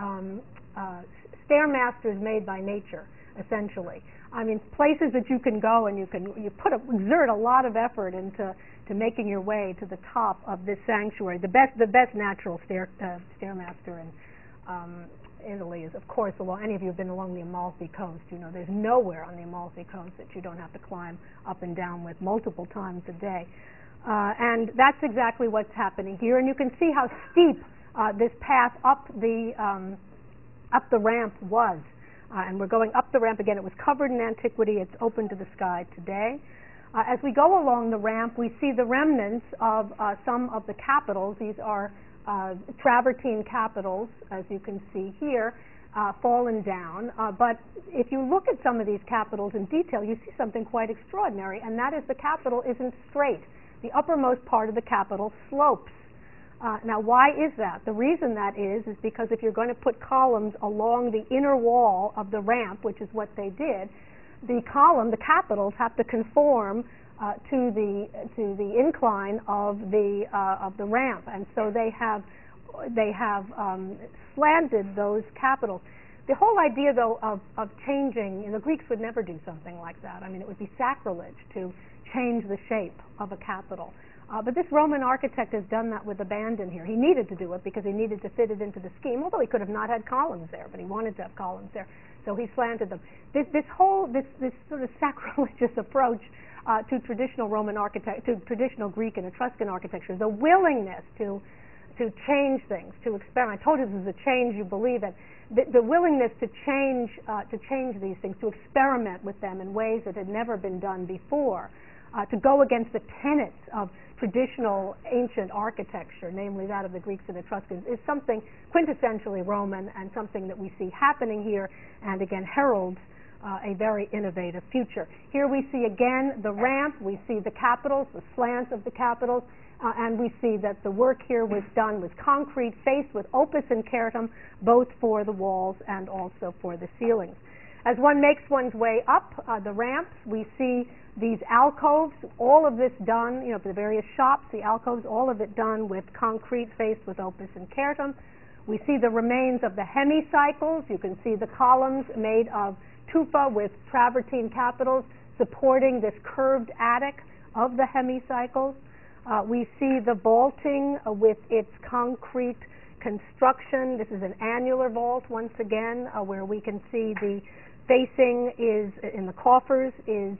stairmasters made by nature, essentially. I mean, places that you can go and you exert a lot of effort into making your way to the top of this sanctuary. The best natural stairmaster in Italy is, of course, any of you have been along the Amalfi Coast. You know, there's nowhere on the Amalfi Coast that you don't have to climb up and down with multiple times a day. And that's exactly what's happening here. And you can see how steep this path up the ramp was. And we're going up the ramp again. It was covered in antiquity. It's open to the sky today. As we go along the ramp, we see the remnants of some of the capitals. These are travertine capitals, as you can see here, fallen down. But if you look at some of these capitals in detail, you see something quite extraordinary, and that is the capital isn't straight. The uppermost part of the capital slopes. Now, why is that? The reason that is because if you're going to put columns along the inner wall of the ramp, which is what they did, the capitals have to conform to the incline of the ramp, and so they have slanted those capitals. The whole idea, though, of changing, the Greeks would never do something like that. I mean, it would be sacrilege to change the shape of a capital. But this Roman architect has done that with abandon here. He needed to do it because he needed to fit it into the scheme, although he could have not had columns there, but he wanted to have columns there, so he slanted them. This sort of sacrilegious approach to traditional Roman architecture, to traditional Greek and Etruscan architecture, the willingness to change things, to experiment. I told you this is a change you believe in. The willingness to change these things, to experiment with them in ways that had never been done before, to go against the tenets of traditional ancient architecture, namely that of the Greeks and Etruscans, is something quintessentially Roman and something that we see happening here, and again heralds a very innovative future. Here we see again the ramp, we see the capitals, the slants of the capitals, and we see that the work here was done with concrete faced with opus inceratum, both for the walls and also for the ceilings. As one makes one's way up the ramps, we see these alcoves, all of this done, the various shops, the alcoves, all of it done with concrete faced with opus inceratum. We see the remains of the hemicycles. You can see the columns made of tufa with travertine capitals supporting this curved attic of the hemicycles. We see the vaulting with its concrete construction. This is an annular vault, once again, where we can see the facing is, in the coffers, is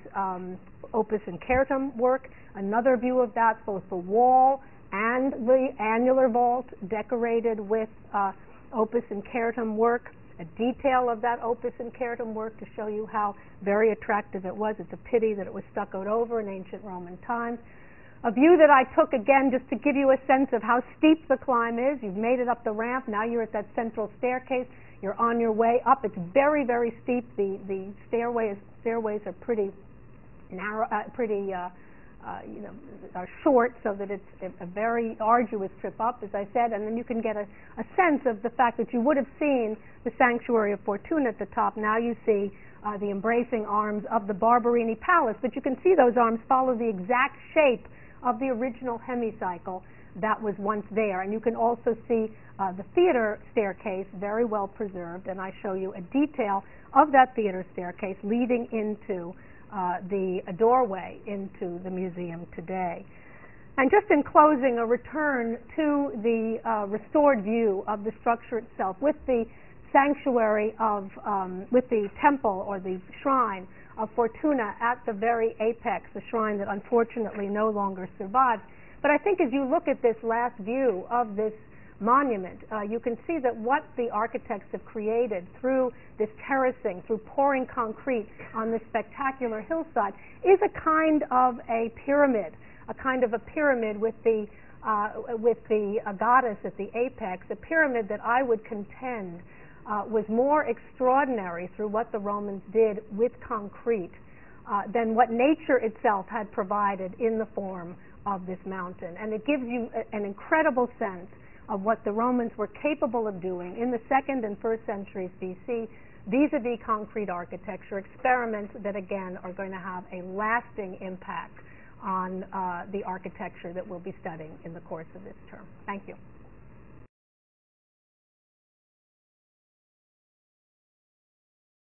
opus inceratum work. Another view of that, both the wall and the annular vault decorated with opus inceratum work. A detail of that opus inceratum work to show you how very attractive it was. It's a pity that it was stuccoed over in ancient Roman times. A view that I took, again, just to give you a sense of how steep the climb is. You've made it up the ramp. Now you're at that central staircase. You're on your way up. It's very, very steep. The stairways are pretty narrow, short, so that it's a very arduous trip up, as I said, and then you can get a sense of the fact that you would have seen the sanctuary of Fortuna at the top. Now you see the embracing arms of the Barberini Palace, but you can see those arms follow the exact shape of the original hemicycle that was once there. And you can also see the theater staircase, very well preserved, and I show you a detail of that theater staircase leading into the doorway into the museum today. And just in closing, a return to the restored view of the structure itself, with the sanctuary of, with the temple or the shrine of Fortuna at the very apex, the shrine that unfortunately no longer survives. But I think as you look at this last view of this monument, you can see that what the architects have created through this terracing, through pouring concrete on this spectacular hillside, is a kind of a pyramid with the goddess at the apex, a pyramid that I would contend was more extraordinary through what the Romans did with concrete than what nature itself had provided in the form of this mountain. And it gives you an incredible sense of what the Romans were capable of doing in the 2nd and 1st centuries BC vis-a-vis concrete architecture, experiments that again are going to have a lasting impact on the architecture that we'll be studying in the course of this term. Thank you.